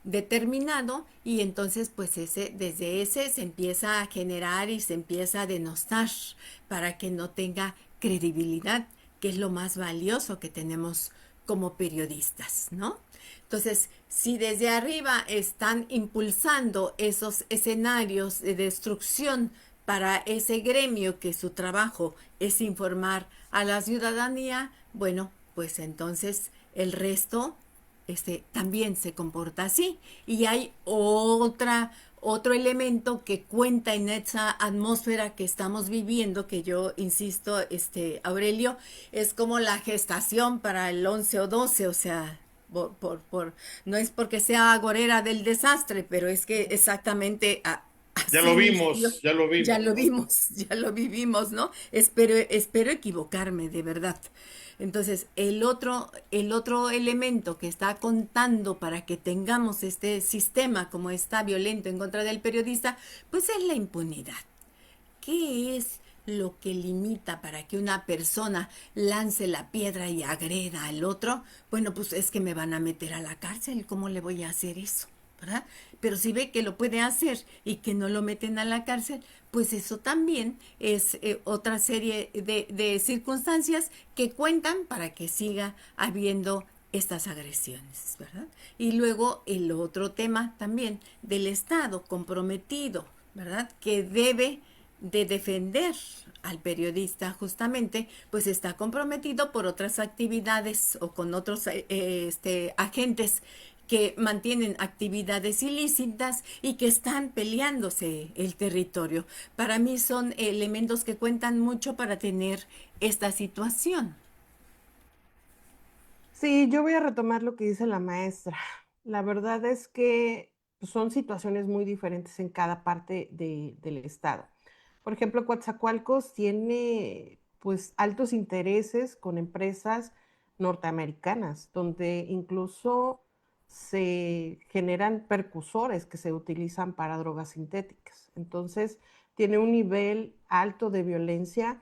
determinado, y entonces pues desde ese se empieza a generar y se empieza a denostar para que no tenga credibilidad, que es lo más valioso que tenemos como periodistas, ¿no? Entonces, si desde arriba están impulsando esos escenarios de destrucción para ese gremio que su trabajo es informar a la ciudadanía, bueno, pues entonces el resto también se comporta así. Y hay otro elemento que cuenta en esa atmósfera que estamos viviendo, que yo insisto, Aurelio, es como la gestación para el 11 o 12, o sea, no es porque sea agorera del desastre, pero es que exactamente Ya así lo inició. vimos, ya lo Ya vimos, lo ¿no? vimos, ya lo vivimos, ¿no? Espero equivocarme, de verdad. Entonces, el otro elemento que está contando para que tengamos este sistema como está violento en contra del periodista, pues es la impunidad. ¿Qué es lo que limita para que una persona lance la piedra y agreda al otro? Bueno, pues es que me van a meter a la cárcel. ¿Cómo le voy a hacer eso? ¿Verdad? Pero si ve que lo puede hacer y que no lo meten a la cárcel, pues eso también es otra serie de circunstancias que cuentan para que siga habiendo estas agresiones, ¿verdad? Y luego el otro tema también del Estado comprometido, ¿verdad? Que debe de defender al periodista justamente, pues está comprometido por otras actividades o con otros agentes que mantienen actividades ilícitas y que están peleándose el territorio. Para mí son elementos que cuentan mucho para tener esta situación. Sí, yo voy a retomar lo que dice la maestra. La verdad es que pues, son situaciones muy diferentes en cada parte del estado. Por ejemplo, Coatzacoalcos tiene pues altos intereses con empresas norteamericanas, donde incluso se generan percusores que se utilizan para drogas sintéticas. Entonces, tiene un nivel alto de violencia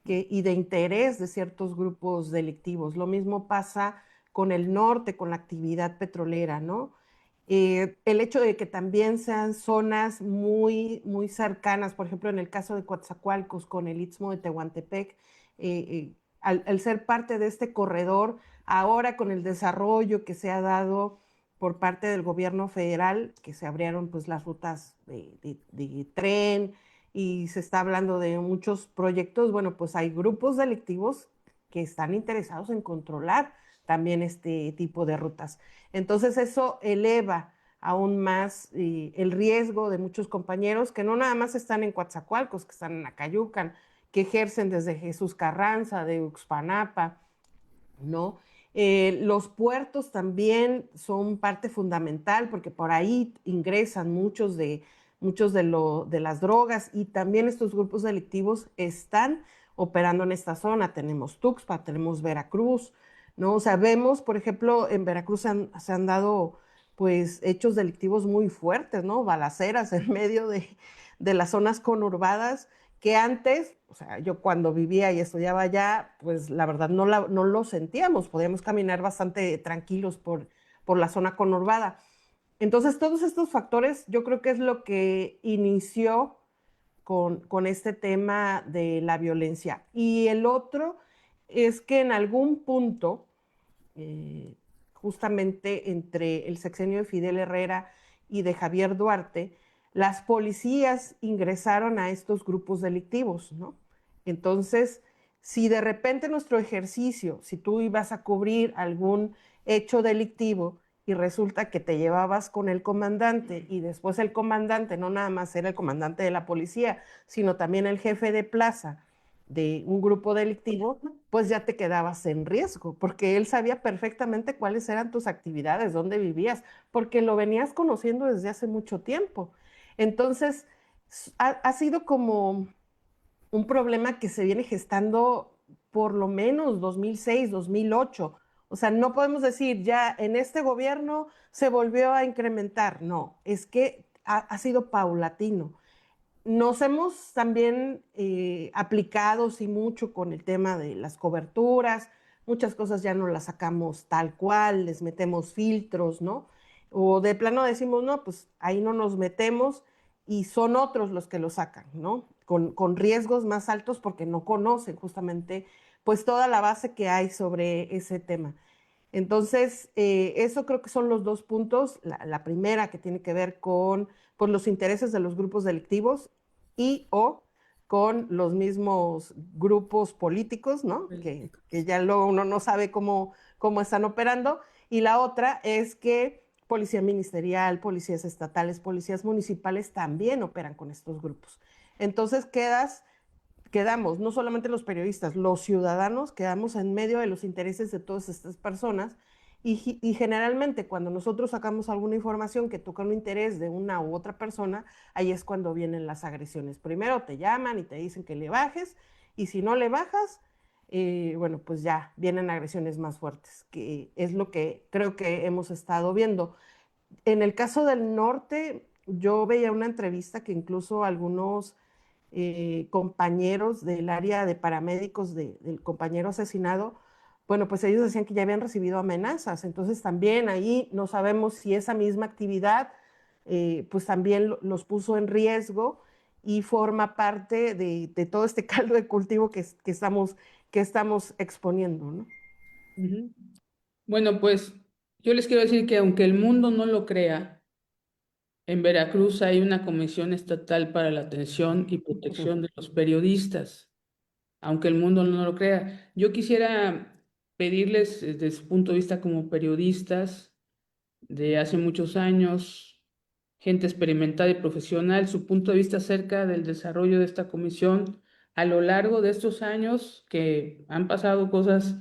y de interés de ciertos grupos delictivos. Lo mismo pasa con el norte, con la actividad petrolera, ¿no? El hecho de que también sean zonas muy, muy cercanas, por ejemplo, en el caso de Coatzacoalcos con el Istmo de Tehuantepec, al ser parte de este corredor, ahora con el desarrollo que se ha dado por parte del gobierno federal, que se abrieron pues las rutas de tren, y se está hablando de muchos proyectos, bueno, pues hay grupos delictivos que están interesados en controlar también este tipo de rutas. Entonces eso eleva aún más el riesgo de muchos compañeros que no nada más están en Coatzacoalcos, que están en Acayucan, que ejercen desde Jesús Carranza, de Uxpanapa, ¿no? Los puertos también son parte fundamental porque por ahí ingresan muchos de las drogas y también estos grupos delictivos están operando en esta zona. Tenemos Tuxpa, tenemos Veracruz, ¿no? O sea, vemos, por ejemplo, en Veracruz se han dado pues hechos delictivos muy fuertes, ¿no? Balaceras en medio de las zonas conurbadas que antes, o sea, yo cuando vivía y estudiaba allá, pues la verdad no lo sentíamos, podíamos caminar bastante tranquilos por la zona conurbada. Entonces, todos estos factores yo creo que es lo que inició con este tema de la violencia. Y el otro es que en algún punto, eh, justamente entre el sexenio de Fidel Herrera y de Javier Duarte, las policías ingresaron a estos grupos delictivos, ¿no? Entonces, si de repente nuestro ejercicio, si tú ibas a cubrir algún hecho delictivo y resulta que te llevabas con el comandante y después el comandante no nada más era el comandante de la policía, sino también el jefe de plaza de un grupo delictivo, pues ya te quedabas en riesgo, porque él sabía perfectamente cuáles eran tus actividades, dónde vivías, porque lo venías conociendo desde hace mucho tiempo. Entonces, ha sido como un problema que se viene gestando por lo menos 2006, 2008. O sea, no podemos decir ya en este gobierno se volvió a incrementar. No, es que ha sido paulatino. Nos hemos también aplicado, sí, mucho con el tema de las coberturas. Muchas cosas ya no las sacamos tal cual, les metemos filtros, ¿no? O de plano decimos, no, pues ahí no nos metemos y son otros los que lo sacan, ¿no? Con riesgos más altos porque no conocen justamente pues toda la base que hay sobre ese tema. Entonces, eso creo que son los dos puntos. La primera que tiene que ver con pues, los intereses de los grupos delictivos y o con los mismos grupos políticos, ¿no? Que ya luego uno no sabe cómo están operando. Y la otra es que policía ministerial, policías estatales, policías municipales también operan con estos grupos. Entonces quedamos, no solamente los periodistas, los ciudadanos, quedamos en medio de los intereses de todas estas personas y generalmente cuando nosotros sacamos alguna información que toca un interés de una u otra persona, ahí es cuando vienen las agresiones. Primero te llaman y te dicen que le bajes y si no le bajas, bueno, pues ya vienen agresiones más fuertes, que es lo que creo que hemos estado viendo. En el caso del norte, yo veía una entrevista que incluso algunos compañeros del área de paramédicos del compañero asesinado, bueno, pues ellos decían que ya habían recibido amenazas. Entonces también ahí no sabemos si esa misma actividad pues también los puso en riesgo y forma parte de todo este caldo de cultivo que estamos exponiendo, ¿no? Ujú. Bueno, pues yo les quiero decir que aunque el mundo no lo crea, en Veracruz hay una comisión estatal para la atención y protección de los periodistas, aunque el mundo no lo crea. Yo quisiera pedirles, desde su punto de vista como periodistas de hace muchos años, gente experimentada y profesional, su punto de vista acerca del desarrollo de esta comisión a lo largo de estos años que han pasado cosas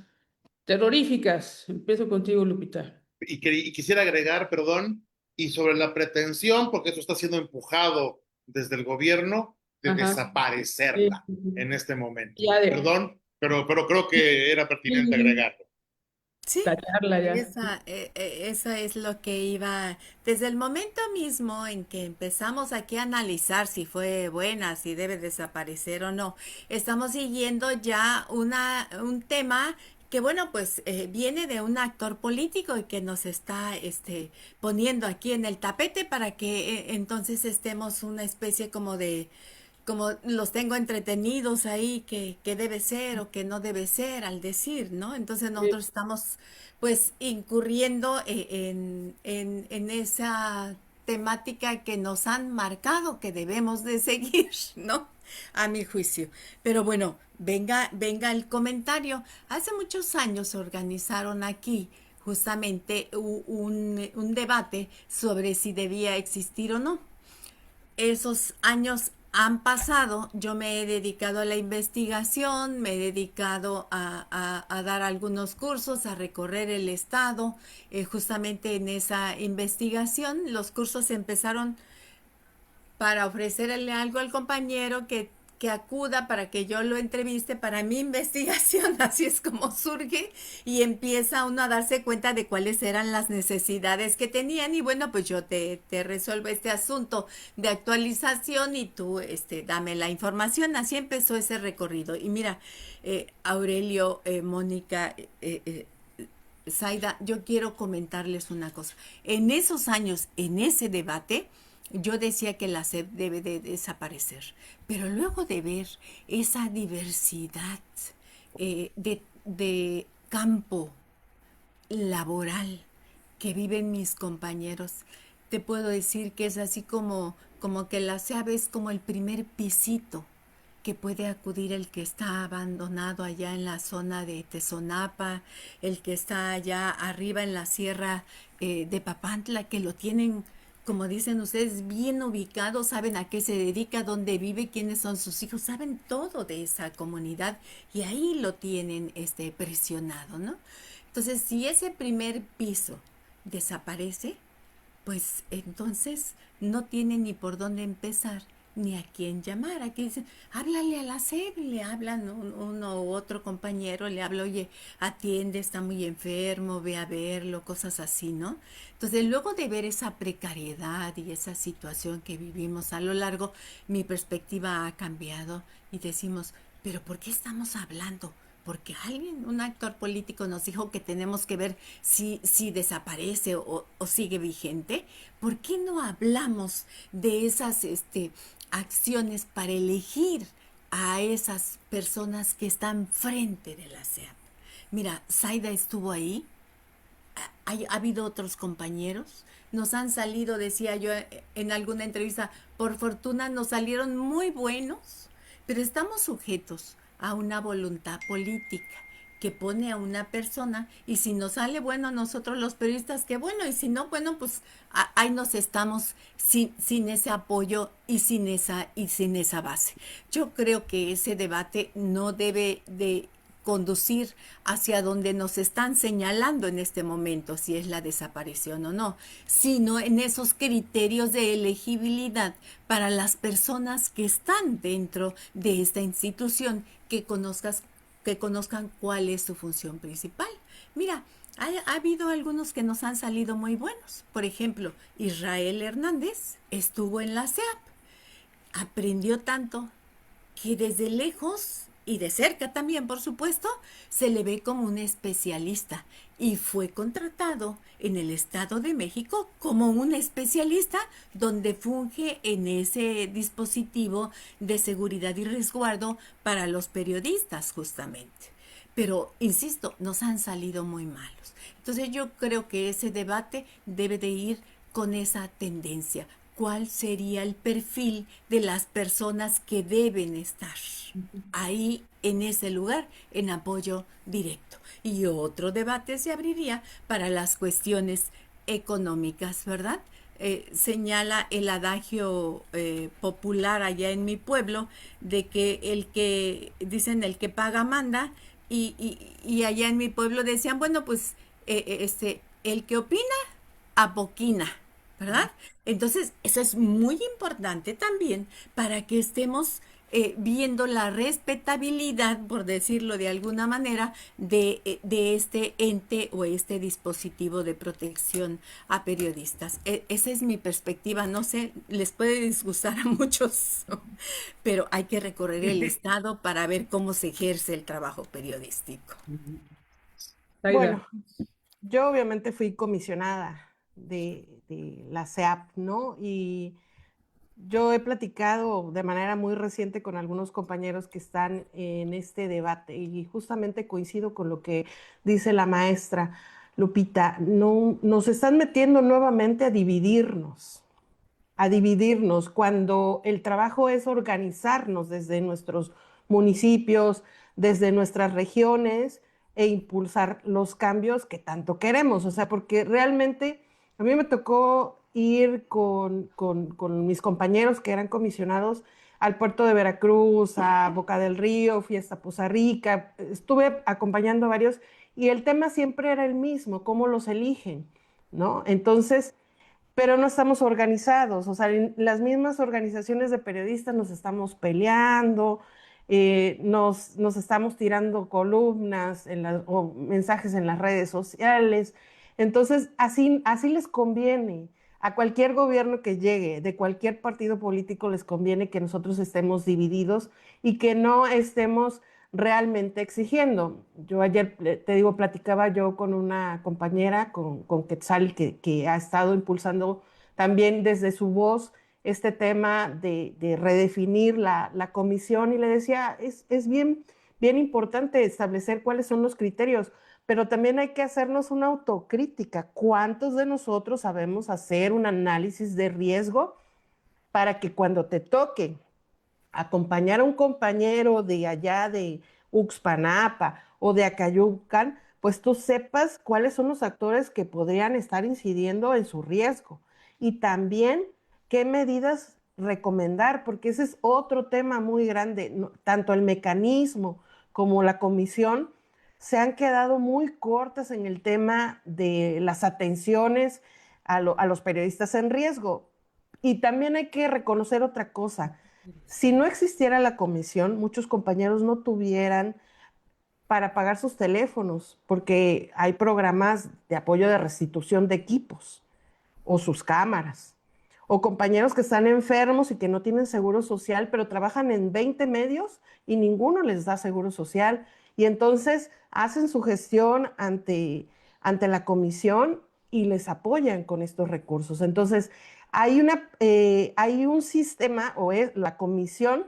terroríficas. Empiezo contigo, Lupita. Y quisiera agregar, perdón, y sobre la pretensión, porque esto está siendo empujado desde el gobierno, de Ajá. Sí, desaparecerla sí, en sí. este momento. Ya de Perdón, pero creo que era pertinente sí, agregarlo. Sí, tacharla ya. esa es lo que iba, desde el momento mismo en que empezamos aquí a analizar si fue buena, si debe desaparecer o no, estamos siguiendo ya un tema que bueno, pues viene de un actor político y que nos está poniendo aquí en el tapete para que entonces estemos una especie como los tengo entretenidos ahí, que debe ser o que no debe ser al decir, ¿no? Entonces Sí, nosotros estamos pues incurriendo en esa temática que nos han marcado que debemos de seguir, ¿no? A mi juicio. Pero bueno, venga el comentario. Hace muchos años organizaron aquí justamente un debate sobre si debía existir o no. Esos años han pasado, yo me he dedicado a la investigación, me he dedicado a dar algunos cursos, a recorrer el estado. Justamente en esa investigación, los cursos empezaron para ofrecerle algo al compañero que acuda para que yo lo entreviste para mi investigación, así es como surge y empieza uno a darse cuenta de cuáles eran las necesidades que tenían y bueno, pues yo te resuelvo este asunto de actualización y tú dame la información, así empezó ese recorrido. Y mira, Aurelio, Mónica, Zaida, yo quiero comentarles una cosa. En esos años, en ese debate, yo decía que la SEP debe de desaparecer, pero luego de ver esa diversidad de campo laboral que viven mis compañeros, te puedo decir que es así como que la SEAB es como el primer pisito que puede acudir el que está abandonado allá en la zona de Tezonapa, el que está allá arriba en la sierra de Papantla, que lo tienen, como dicen ustedes, bien ubicado, saben a qué se dedica, dónde vive, quiénes son sus hijos, saben todo de esa comunidad y ahí lo tienen presionado, ¿no? Entonces, si ese primer piso desaparece, pues entonces no tiene ni por dónde empezar, ni a quién llamar. Aquí dicen, háblale a la SEP, le hablan uno u otro compañero, le habla, oye, atiende, está muy enfermo, ve a verlo, cosas así, ¿no? Entonces, luego de ver esa precariedad y esa situación que vivimos a lo largo, mi perspectiva ha cambiado y decimos, pero ¿por qué estamos hablando? Porque alguien, un actor político nos dijo que tenemos que ver si desaparece o sigue vigente. ¿Por qué no hablamos de esas acciones para elegir a esas personas que están frente de la SEAP? Mira, Zaida estuvo ahí, ha habido otros compañeros, nos han salido, decía yo en alguna entrevista, por fortuna nos salieron muy buenos, pero estamos sujetos a una voluntad política que pone a una persona y si nos sale bueno a nosotros los periodistas, qué bueno, y si no, bueno, pues ahí nos estamos sin ese apoyo y sin esa base. Yo creo que ese debate no debe de conducir hacia donde nos están señalando en este momento, si es la desaparición o no, sino en esos criterios de elegibilidad para las personas que están dentro de esta institución, que conozcan cuál es su función principal. Mira, ha habido algunos que nos han salido muy buenos. Por ejemplo, Israel Hernández estuvo en la SEAP, aprendió tanto que desde lejos y de cerca también, por supuesto, se le ve como un especialista y fue contratado en el Estado de México como un especialista donde funge en ese dispositivo de seguridad y resguardo para los periodistas justamente. pero insisto, nos han salido muy malos. Entonces yo creo que ese debate debe de ir con esa tendencia. ¿Cuál sería el perfil de las personas que deben estar ahí en ese lugar en apoyo directo? Y otro debate se abriría para las cuestiones económicas, ¿verdad? Señala el adagio popular allá en mi pueblo de que dicen el que paga manda, y allá en mi pueblo decían, bueno, pues el que opina, apoquina, ¿verdad? Entonces, eso es muy importante también para que estemos viendo la respetabilidad, por decirlo de alguna manera, de este ente o este dispositivo de protección a periodistas. Esa es mi perspectiva, no sé, les puede disgustar a muchos, pero hay que recorrer el estado para ver cómo se ejerce el trabajo periodístico. Zaida. Bueno, yo obviamente fui comisionada de la SEAP, ¿no? Y yo he platicado de manera muy reciente con algunos compañeros que están en este debate y justamente coincido con lo que dice la maestra Lupita. No, nos están metiendo nuevamente a dividirnos cuando el trabajo es organizarnos desde nuestros municipios, desde nuestras regiones e impulsar los cambios que tanto queremos. O sea, porque realmente a mí me tocó ir con mis compañeros que eran comisionados al puerto de Veracruz, a Boca del Río, fui hasta Poza Rica, estuve acompañando a varios y el tema siempre era el mismo, cómo los eligen, ¿no? Entonces, pero no estamos organizados, o sea, en las mismas organizaciones de periodistas nos estamos peleando, nos estamos tirando columnas o mensajes en las redes sociales. Entonces, así les conviene. A cualquier gobierno que llegue, de cualquier partido político, les conviene que nosotros estemos divididos y que no estemos realmente exigiendo. Yo ayer, te digo, platicaba yo con una compañera, con Quetzal, que ha estado impulsando también desde su voz este tema de redefinir la comisión y le decía, es bien importante establecer cuáles son los criterios, pero también hay que hacernos una autocrítica. ¿Cuántos de nosotros sabemos hacer un análisis de riesgo para que cuando te toque acompañar a un compañero de allá de Uxpanapa o de Acayucan, pues tú sepas cuáles son los actores que podrían estar incidiendo en su riesgo y también qué medidas recomendar, porque ese es otro tema muy grande. Tanto el mecanismo como la comisión se han quedado muy cortas en el tema de las atenciones a los periodistas en riesgo. Y también hay que reconocer otra cosa. Si no existiera la comisión, muchos compañeros no tuvieran para pagar sus teléfonos, porque hay programas de apoyo de restitución de equipos o sus cámaras, o compañeros que están enfermos y que no tienen seguro social, pero trabajan en 20 medios y ninguno les da seguro social. Y entonces hacen su gestión ante la comisión y les apoyan con estos recursos. Entonces, hay un sistema, o es la comisión,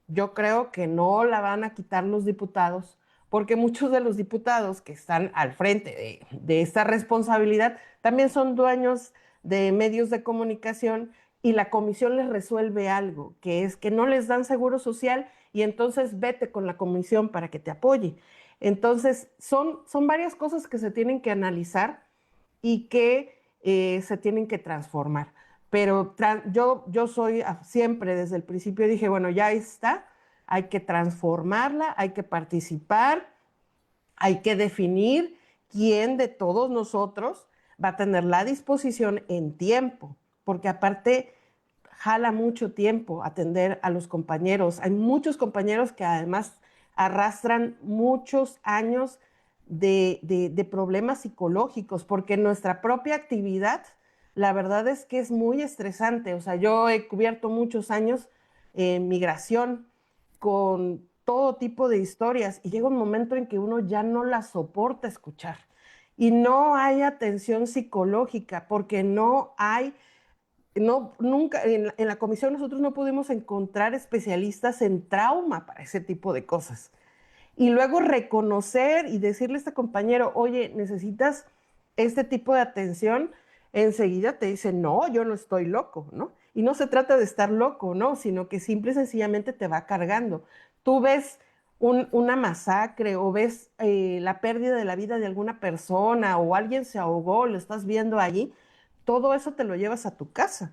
yo creo que no la van a quitar los diputados, porque muchos de los diputados que están al frente de esta responsabilidad también son dueños de medios de comunicación y la comisión les resuelve algo, que es que no les dan seguro social y entonces vete con la comisión para que te apoye. Entonces, son varias cosas que se tienen que analizar y que se tienen que transformar. Pero yo soy siempre desde el principio dije, bueno, ya está, hay que transformarla, hay que participar, hay que definir quién de todos nosotros va a tener la disposición en tiempo, porque aparte jala mucho tiempo atender a los compañeros. Hay muchos compañeros que además arrastran muchos años de problemas psicológicos, porque nuestra propia actividad, la verdad es que es muy estresante. O sea, yo he cubierto muchos años en migración con todo tipo de historias y llega un momento en que uno ya no la soporta escuchar y no hay atención psicológica porque nunca, en la comisión nosotros no pudimos encontrar especialistas en trauma para ese tipo de cosas. y luego reconocer y decirle a este compañero, oye, necesitas este tipo de atención, enseguida te dice, no, yo no estoy loco, ¿no? Y no se trata de estar loco, ¿no? Sino que simple y sencillamente te va cargando. Tú ves una masacre o ves la pérdida de la vida de alguna persona o alguien se ahogó, lo estás viendo allí, todo eso te lo llevas a tu casa.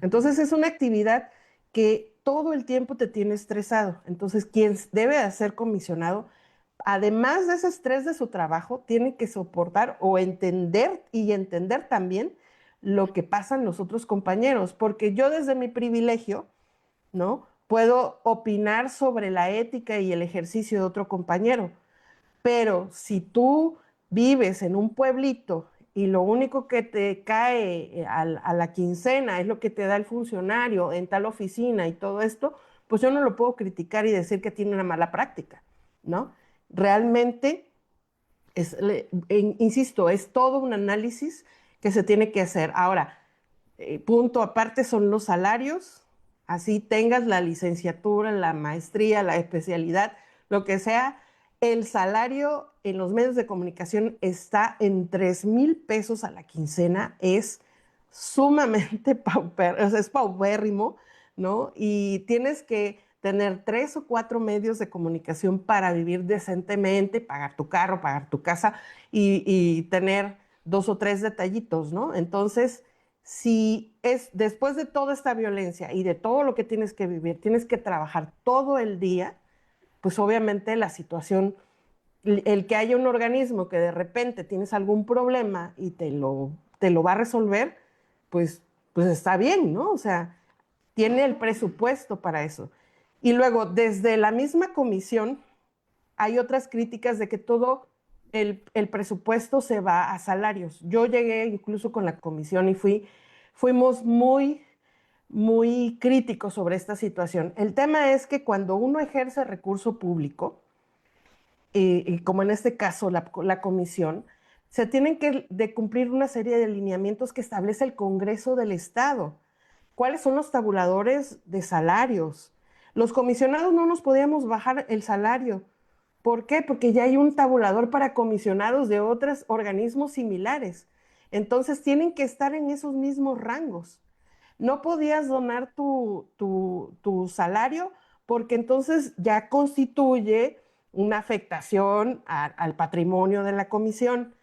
Entonces es una actividad que todo el tiempo te tiene estresado. Entonces quien debe de ser comisionado, además de ese estrés de su trabajo, tiene que soportar o entender y entender también lo que pasan los otros compañeros, porque yo desde mi privilegio, ¿no? Puedo opinar sobre la ética y el ejercicio de otro compañero, pero si tú vives en un pueblito y lo único que te cae a la quincena es lo que te da el funcionario en tal oficina y todo esto, pues yo no lo puedo criticar y decir que tiene una mala práctica, ¿no? Realmente, insisto, es todo un análisis que se tiene que hacer. Ahora, punto aparte son los salarios, así tengas la licenciatura, la maestría, la especialidad, lo que sea, el salario en los medios de comunicación está en 3,000 pesos a la quincena, es sumamente es paupérrimo, ¿no? Y tienes que tener 3 o 4 medios de comunicación para vivir decentemente, pagar tu carro, pagar tu casa y tener 2 o 3 detallitos, ¿no? Entonces, si es después de toda esta violencia y de todo lo que tienes que vivir, tienes que trabajar todo el día, pues obviamente la situación, el que haya un organismo que de repente tienes algún problema y te lo va a resolver, pues, pues está bien, ¿no? O sea, tiene el presupuesto para eso. Y luego, desde la misma comisión, hay otras críticas de que todo el presupuesto se va a salarios. Yo llegué incluso con la comisión y fuimos muy críticos sobre esta situación. El tema es que cuando uno ejerce recurso público, y como en este caso la comisión, se tienen que de cumplir una serie de lineamientos que establece el Congreso del Estado. ¿Cuáles son los tabuladores de salarios? Los comisionados no nos podíamos bajar el salario. ¿Por qué? Porque ya hay un tabulador para comisionados de otros organismos similares. Entonces tienen que estar en esos mismos rangos. No podías donar tu salario porque entonces ya constituye una afectación al patrimonio de la comisión.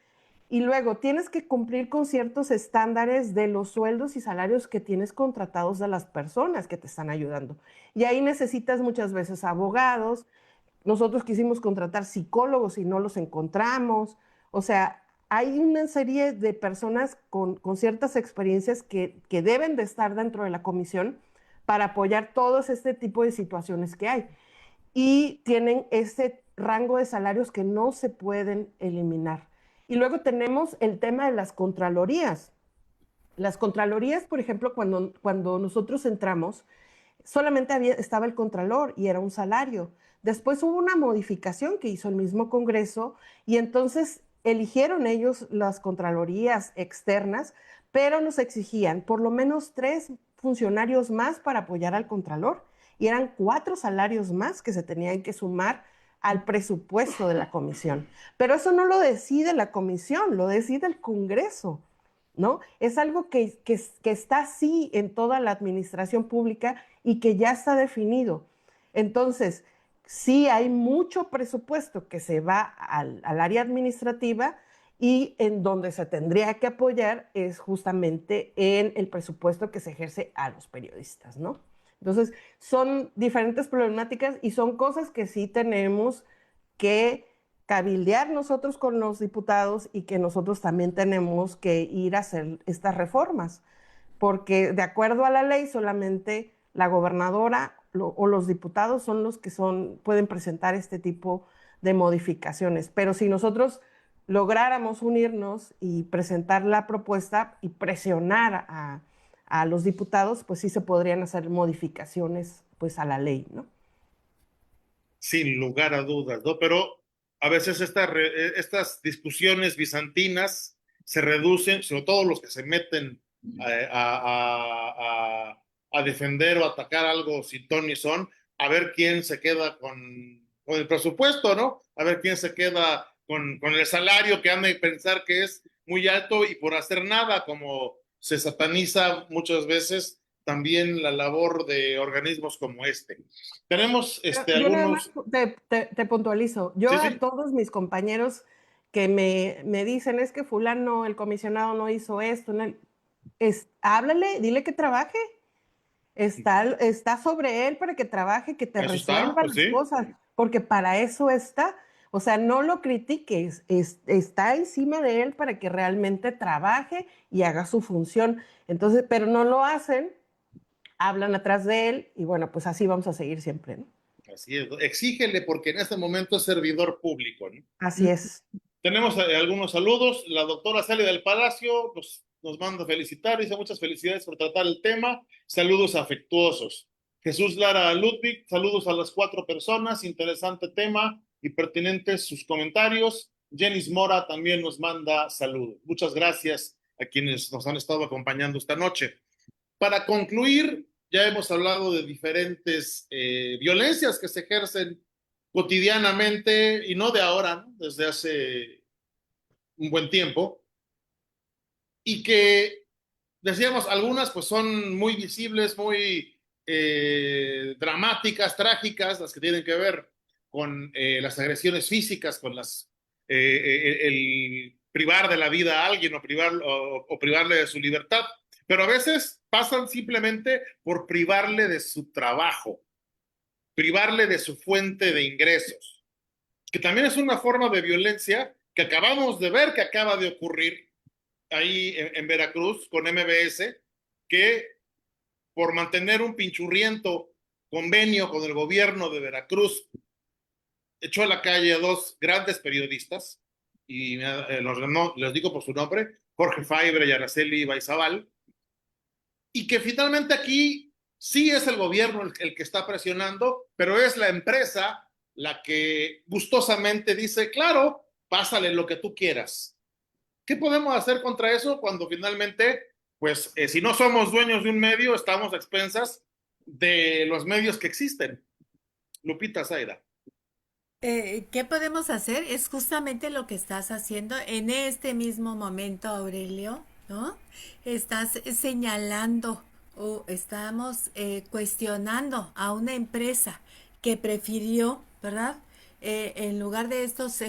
Y luego tienes que cumplir con ciertos estándares de los sueldos y salarios que tienes contratados de las personas que te están ayudando. Y ahí necesitas muchas veces abogados. Nosotros quisimos contratar psicólogos y no los encontramos. O sea, hay una serie de personas con ciertas experiencias que deben de estar dentro de la comisión para apoyar todos este tipo de situaciones que hay. Y tienen ese rango de salarios que no se pueden eliminar. Y luego tenemos el tema de las contralorías. Las contralorías, por ejemplo, cuando nosotros entramos, solamente estaba el contralor y era un salario. Después hubo una modificación que hizo el mismo Congreso y entonces eligieron ellos las contralorías externas, pero nos exigían por lo menos 3 funcionarios más para apoyar al contralor y eran 4 salarios más que se tenían que sumar al presupuesto de la comisión. Pero eso no lo decide la comisión, lo decide el Congreso, ¿no? Es algo que está así en toda la administración pública y que ya está definido. Entonces, sí hay mucho presupuesto que se va al área administrativa y en donde se tendría que apoyar es justamente en el presupuesto que se ejerce a los periodistas, ¿no? Entonces, son diferentes problemáticas y son cosas que sí tenemos que cabildear nosotros con los diputados y que nosotros también tenemos que ir a hacer estas reformas, porque de acuerdo a la ley solamente la gobernadora o los diputados son los que pueden presentar este tipo de modificaciones, pero si nosotros lográramos unirnos y presentar la propuesta y presionar a los diputados, pues sí se podrían hacer modificaciones pues a la ley, ¿no? Sin lugar a dudas, ¿no? Pero a veces estas discusiones bizantinas se reducen, sobre todo los que se meten a defender o atacar algo sin ton ni son, a ver quién se queda con el presupuesto, ¿no? A ver quién se queda con el salario que han de pensar que es muy alto y por hacer nada, como se sataniza muchas veces también la labor de organismos como este. Tenemos Yo nada más algunos, te puntualizo. Yo sí, a sí, todos mis compañeros que me dicen, es que fulano, el comisionado no hizo esto, no, háblale, dile que trabaje. Está sobre él para que trabaje, que te eso está, resuelva pues las sí, cosas, porque para eso está. O sea, no lo critiques, está encima de él para que realmente trabaje y haga su función. Entonces, pero no lo hacen, hablan atrás de él y bueno, pues así vamos a seguir siempre, ¿no? así es, exígele porque en este momento es servidor público, ¿no? Así es. Tenemos algunos saludos. La doctora Celia del Palacio nos manda felicitar, dice muchas felicidades por tratar el tema. Saludos afectuosos. Jesús Lara Ludwig, saludos a las 4 personas. Interesante tema y pertinentes sus comentarios. Jenis Mora también nos manda saludos. Muchas gracias a quienes nos han estado acompañando esta noche. Para concluir, ya hemos hablado de diferentes violencias que se ejercen cotidianamente y no de ahora, ¿no? Desde hace un buen tiempo, y que decíamos, algunas pues son muy visibles, muy dramáticas, trágicas, las que tienen que ver con las agresiones físicas, con el privar de la vida a alguien o privarle de su libertad, pero a veces pasan simplemente por privarle de su trabajo, privarle de su fuente de ingresos, que también es una forma de violencia que acabamos de ver que acaba de ocurrir ahí en Veracruz con MBS, que por mantener un pinchurriento convenio con el gobierno de Veracruz, echó a la calle a 2 grandes periodistas, y no, les digo por su nombre, Jorge Faibre y Araceli Baizabal, y que finalmente aquí sí es el gobierno el que está presionando, pero es la empresa la que gustosamente dice, claro, pásale lo que tú quieras. ¿Qué podemos hacer contra eso cuando finalmente, pues, si no somos dueños de un medio, estamos a expensas de los medios que existen? Lupita Zaira. ¿Qué podemos hacer? Es justamente lo que estás haciendo en este mismo momento, Aurelio, ¿no? Estás señalando o estamos cuestionando a una empresa que prefirió, ¿verdad? En lugar de estos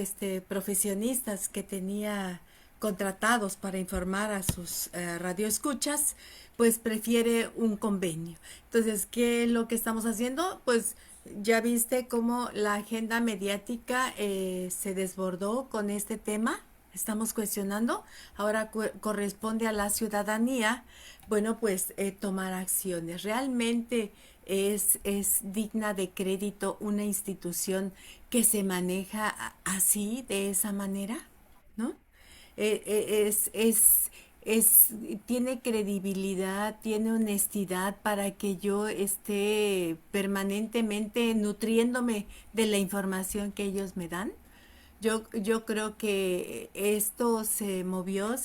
profesionistas que tenía contratados para informar a sus radioescuchas, pues prefiere un convenio. Entonces, ¿qué es lo que estamos haciendo? Pues ya viste cómo la agenda mediática se desbordó con este tema. Estamos cuestionando. Ahora corresponde a la ciudadanía, bueno, pues tomar acciones. Realmente es digna de crédito una institución que se maneja así, de esa manera, ¿no? Es, tiene credibilidad, tiene honestidad para que yo esté permanentemente nutriéndome de la información que ellos me dan. Yo creo que esto se movió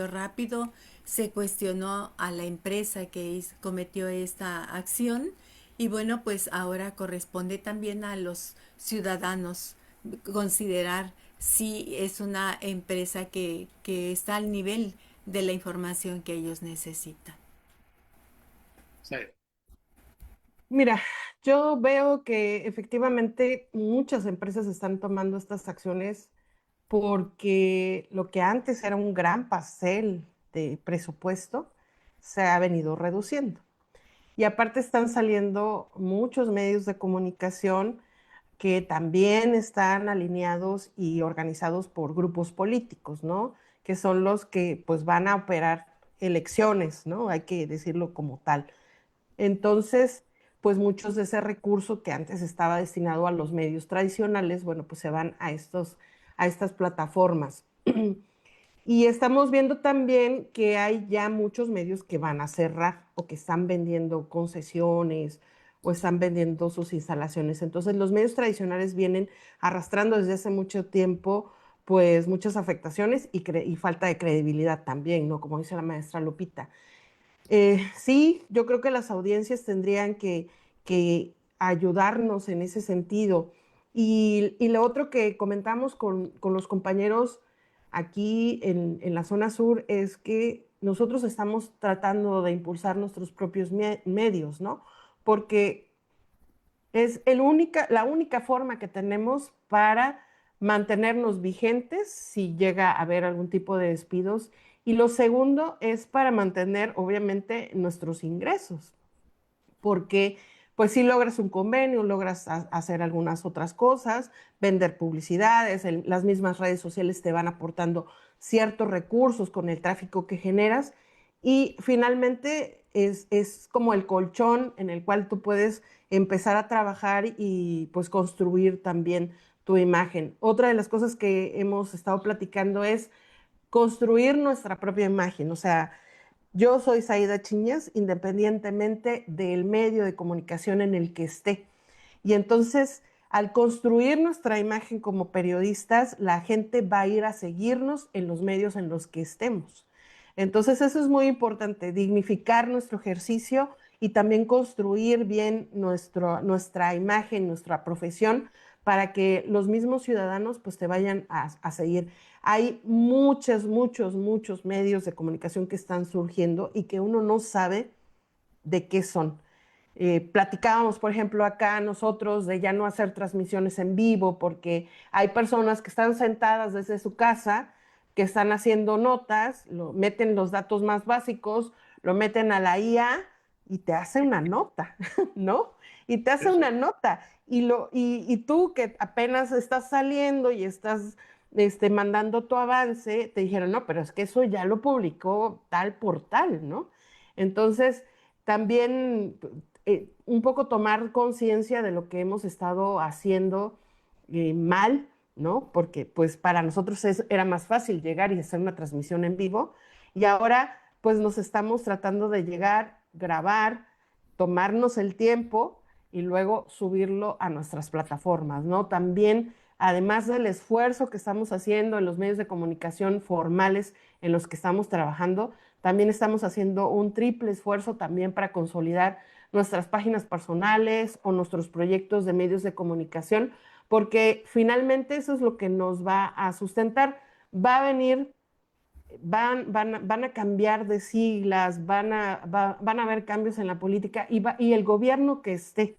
rápido, se cuestionó a la empresa que cometió esta acción y bueno, pues ahora corresponde también a los ciudadanos considerar si es una empresa que está al nivel de la información que ellos necesitan. Sí. Mira, yo veo que efectivamente muchas empresas están tomando estas acciones porque lo que antes era un gran pastel de presupuesto se ha venido reduciendo. Y aparte están saliendo muchos medios de comunicación que también están alineados y organizados por grupos políticos, ¿no? Que son los que pues van a operar elecciones, ¿no? Hay que decirlo como tal. Entonces, pues muchos de ese recurso que antes estaba destinado a los medios tradicionales, bueno, pues se van a estas plataformas. Y estamos viendo también que hay ya muchos medios que van a cerrar o que están vendiendo concesiones o están vendiendo sus instalaciones. Entonces, los medios tradicionales vienen arrastrando desde hace mucho tiempo, pues, muchas afectaciones y falta de credibilidad también, ¿no? Como dice la maestra Lupita. Sí, yo creo que las audiencias tendrían que ayudarnos en ese sentido Y lo otro que comentamos con los compañeros aquí en la zona sur es que nosotros estamos tratando de impulsar nuestros propios medios, ¿no? Porque es la única forma que tenemos para mantenernos vigentes si llega a haber algún tipo de despidos. Y lo segundo es para mantener, obviamente, nuestros ingresos, porque pues si logras un convenio, logras hacer algunas otras cosas, vender publicidades, las mismas redes sociales te van aportando ciertos recursos con el tráfico que generas y finalmente es como el colchón en el cual tú puedes empezar a trabajar y pues construir también tu imagen. Otra de las cosas que hemos estado platicando es construir nuestra propia imagen, o sea, yo soy Zaida Chiñas, independientemente del medio de comunicación en el que esté. Y entonces, al construir nuestra imagen como periodistas, la gente va a ir a seguirnos en los medios en los que estemos. Entonces, eso es muy importante, dignificar nuestro ejercicio y también construir bien nuestra imagen, nuestra profesión, para que los mismos ciudadanos pues te vayan a seguir. Hay muchos medios de comunicación que están surgiendo y que uno no sabe de qué son. Platicábamos, por ejemplo, acá nosotros de ya no hacer transmisiones en vivo porque hay personas que están sentadas desde su casa, que están haciendo notas, meten los datos más básicos, lo meten a la IA y te hace una nota, ¿no? Y te hace una nota. Y tú que apenas estás saliendo y estás mandando tu avance, te dijeron, no, pero es que eso ya lo publicó tal portal, ¿no? Entonces, también un poco tomar conciencia de lo que hemos estado haciendo mal, ¿no? Porque pues para nosotros era más fácil llegar y hacer una transmisión en vivo y ahora pues nos estamos tratando de llegar, grabar, tomarnos el tiempo y luego subirlo a nuestras plataformas, ¿no? También, además del esfuerzo que estamos haciendo en los medios de comunicación formales en los que estamos trabajando, también estamos haciendo un triple esfuerzo también para consolidar nuestras páginas personales o nuestros proyectos de medios de comunicación, porque finalmente eso es lo que nos va a sustentar. Va a venir, van a cambiar de siglas, van a haber cambios en la política y el gobierno que esté,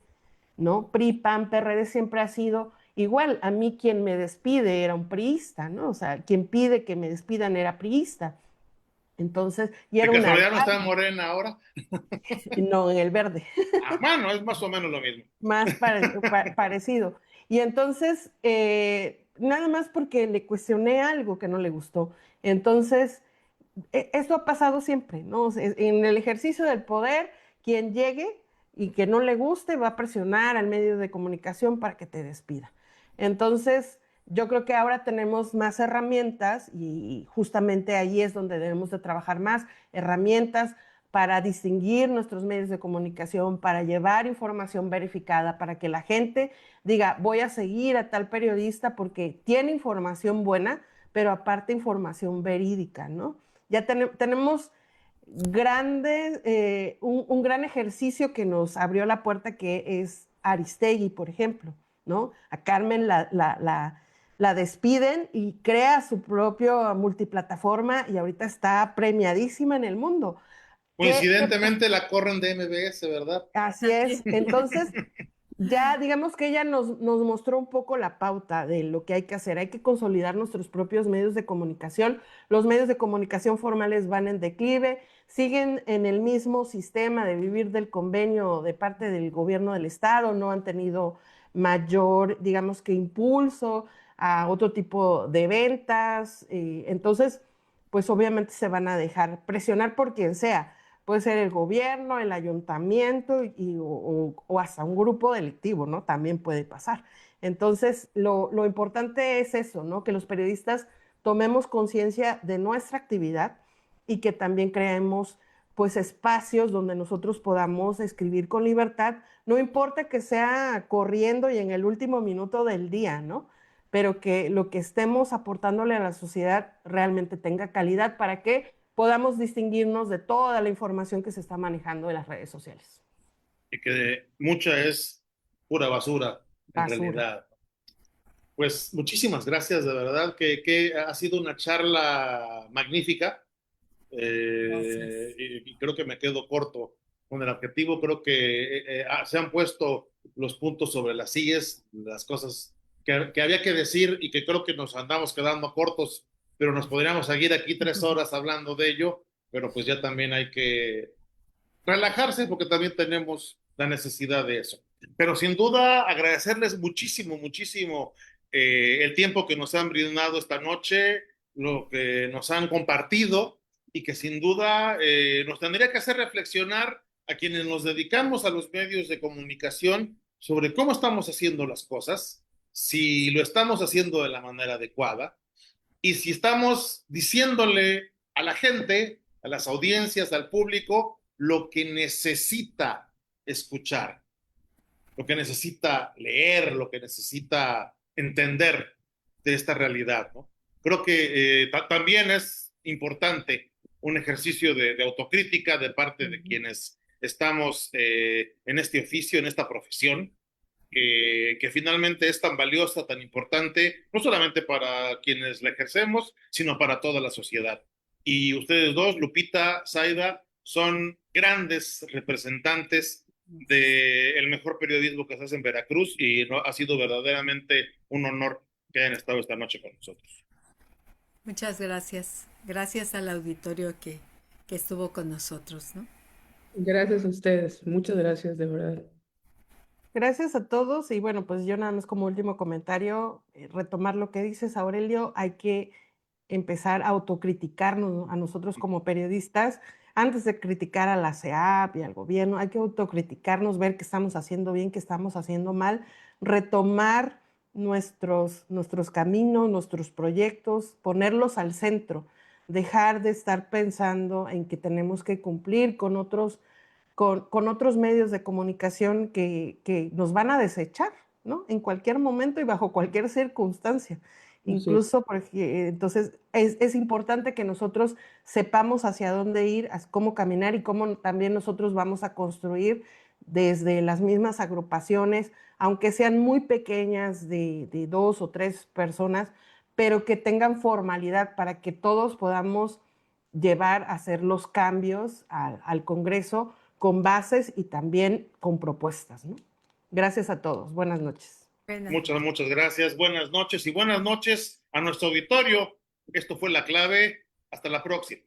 ¿no? PRI, PAN, PRD siempre ha sido igual. A mí quien me despide era un priista, ¿no? O sea, quien pide que me despidan era priista. Entonces, y De era una, casualidad no está Morena ahora. no, en el verde. Ah, bueno, es más o menos lo mismo. Más parecido. Y entonces, nada más porque le cuestioné algo que no le gustó. Entonces, esto ha pasado siempre, ¿no? O sea, en el ejercicio del poder, quien llegue y que no le guste va a presionar al medio de comunicación para que te despida. Entonces, yo creo que ahora tenemos más herramientas y justamente ahí es donde debemos de trabajar más, herramientas para distinguir nuestros medios de comunicación, para llevar información verificada, para que la gente diga, voy a seguir a tal periodista porque tiene información buena, pero aparte información verídica, ¿no? Ya tenemos un gran ejercicio que nos abrió la puerta, que es Aristegui, por ejemplo, ¿no? A Carmen la despiden y crea su propia multiplataforma y ahorita está premiadísima en el mundo. ¿Qué Coincidentemente la corren de MBS, ¿verdad? Así Así es. es. Entonces, ya digamos que ella nos mostró un poco la pauta de lo que hay que hacer. Hay que consolidar nuestros propios medios de comunicación. Los medios de comunicación formales van en declive, siguen en el mismo sistema de vivir del convenio de parte del gobierno del estado, no han tenido mayor, digamos que impulso a otro tipo de ventas. Entonces, pues obviamente se van a dejar presionar por quien sea. Puede ser el gobierno, el ayuntamiento o hasta un grupo delictivo, ¿no? También puede pasar. Entonces, lo importante es eso, ¿no? Que los periodistas tomemos conciencia de nuestra actividad y que también creemos pues espacios donde nosotros podamos escribir con libertad, no importa que sea corriendo y en el último minuto del día, ¿no? Pero que lo que estemos aportándole a la sociedad realmente tenga calidad para que podamos distinguirnos de toda la información que se está manejando en las redes sociales. Y que mucha es pura basura, en Basura. realidad. Pues muchísimas gracias, de verdad que ha sido una charla magnífica. Gracias. Y creo que me quedo corto con el objetivo. Creo que se han puesto los puntos sobre las sillas, las cosas que había que decir y que creo que nos andamos quedando cortos, pero nos podríamos seguir aquí 3 horas hablando de ello, pero pues ya también hay que relajarse porque también tenemos la necesidad de eso. Pero sin duda agradecerles muchísimo, muchísimo el tiempo que nos han brindado esta noche, lo que nos han compartido y que sin duda nos tendría que hacer reflexionar a quienes nos dedicamos a los medios de comunicación sobre cómo estamos haciendo las cosas, si lo estamos haciendo de la manera adecuada y si estamos diciéndole a la gente, a las audiencias, al público, lo que necesita escuchar, lo que necesita leer, lo que necesita entender de esta realidad, ¿no? Creo que también es importante un ejercicio de autocrítica de parte de quienes estamos en este oficio, en esta profesión, que finalmente es tan valiosa, tan importante, no solamente para quienes la ejercemos, sino para toda la sociedad. Y ustedes dos, Lupita, Zaida, son grandes representantes del mejor periodismo que se hace en Veracruz y ha sido verdaderamente un honor que hayan estado esta noche con nosotros. Muchas gracias. Gracias al auditorio que estuvo con nosotros, ¿no? Gracias a ustedes, muchas gracias, de verdad. Gracias a todos y bueno, pues yo nada más como último comentario, retomar lo que dices, Aurelio, hay que empezar a autocriticarnos a nosotros como periodistas, antes de criticar a la CEAP y al gobierno, hay que autocriticarnos, ver qué estamos haciendo bien, qué estamos haciendo mal, retomar nuestros caminos, nuestros proyectos, ponerlos al centro, dejar de estar pensando en que tenemos que cumplir con otros medios de comunicación que nos van a desechar, ¿no? En cualquier momento y bajo cualquier circunstancia. Así es. Incluso, porque, entonces, es importante que nosotros sepamos hacia dónde ir, cómo caminar y cómo también nosotros vamos a construir desde las mismas agrupaciones, aunque sean muy pequeñas, de 2 o 3 personas, pero que tengan formalidad para que todos podamos llevar a hacer los cambios al Congreso con bases y también con propuestas, ¿no? Gracias a todos. Buenas noches. Buenas Muchas, noches. muchas gracias. Buenas noches y buenas noches a nuestro auditorio. Esto fue La Clave. Hasta la próxima.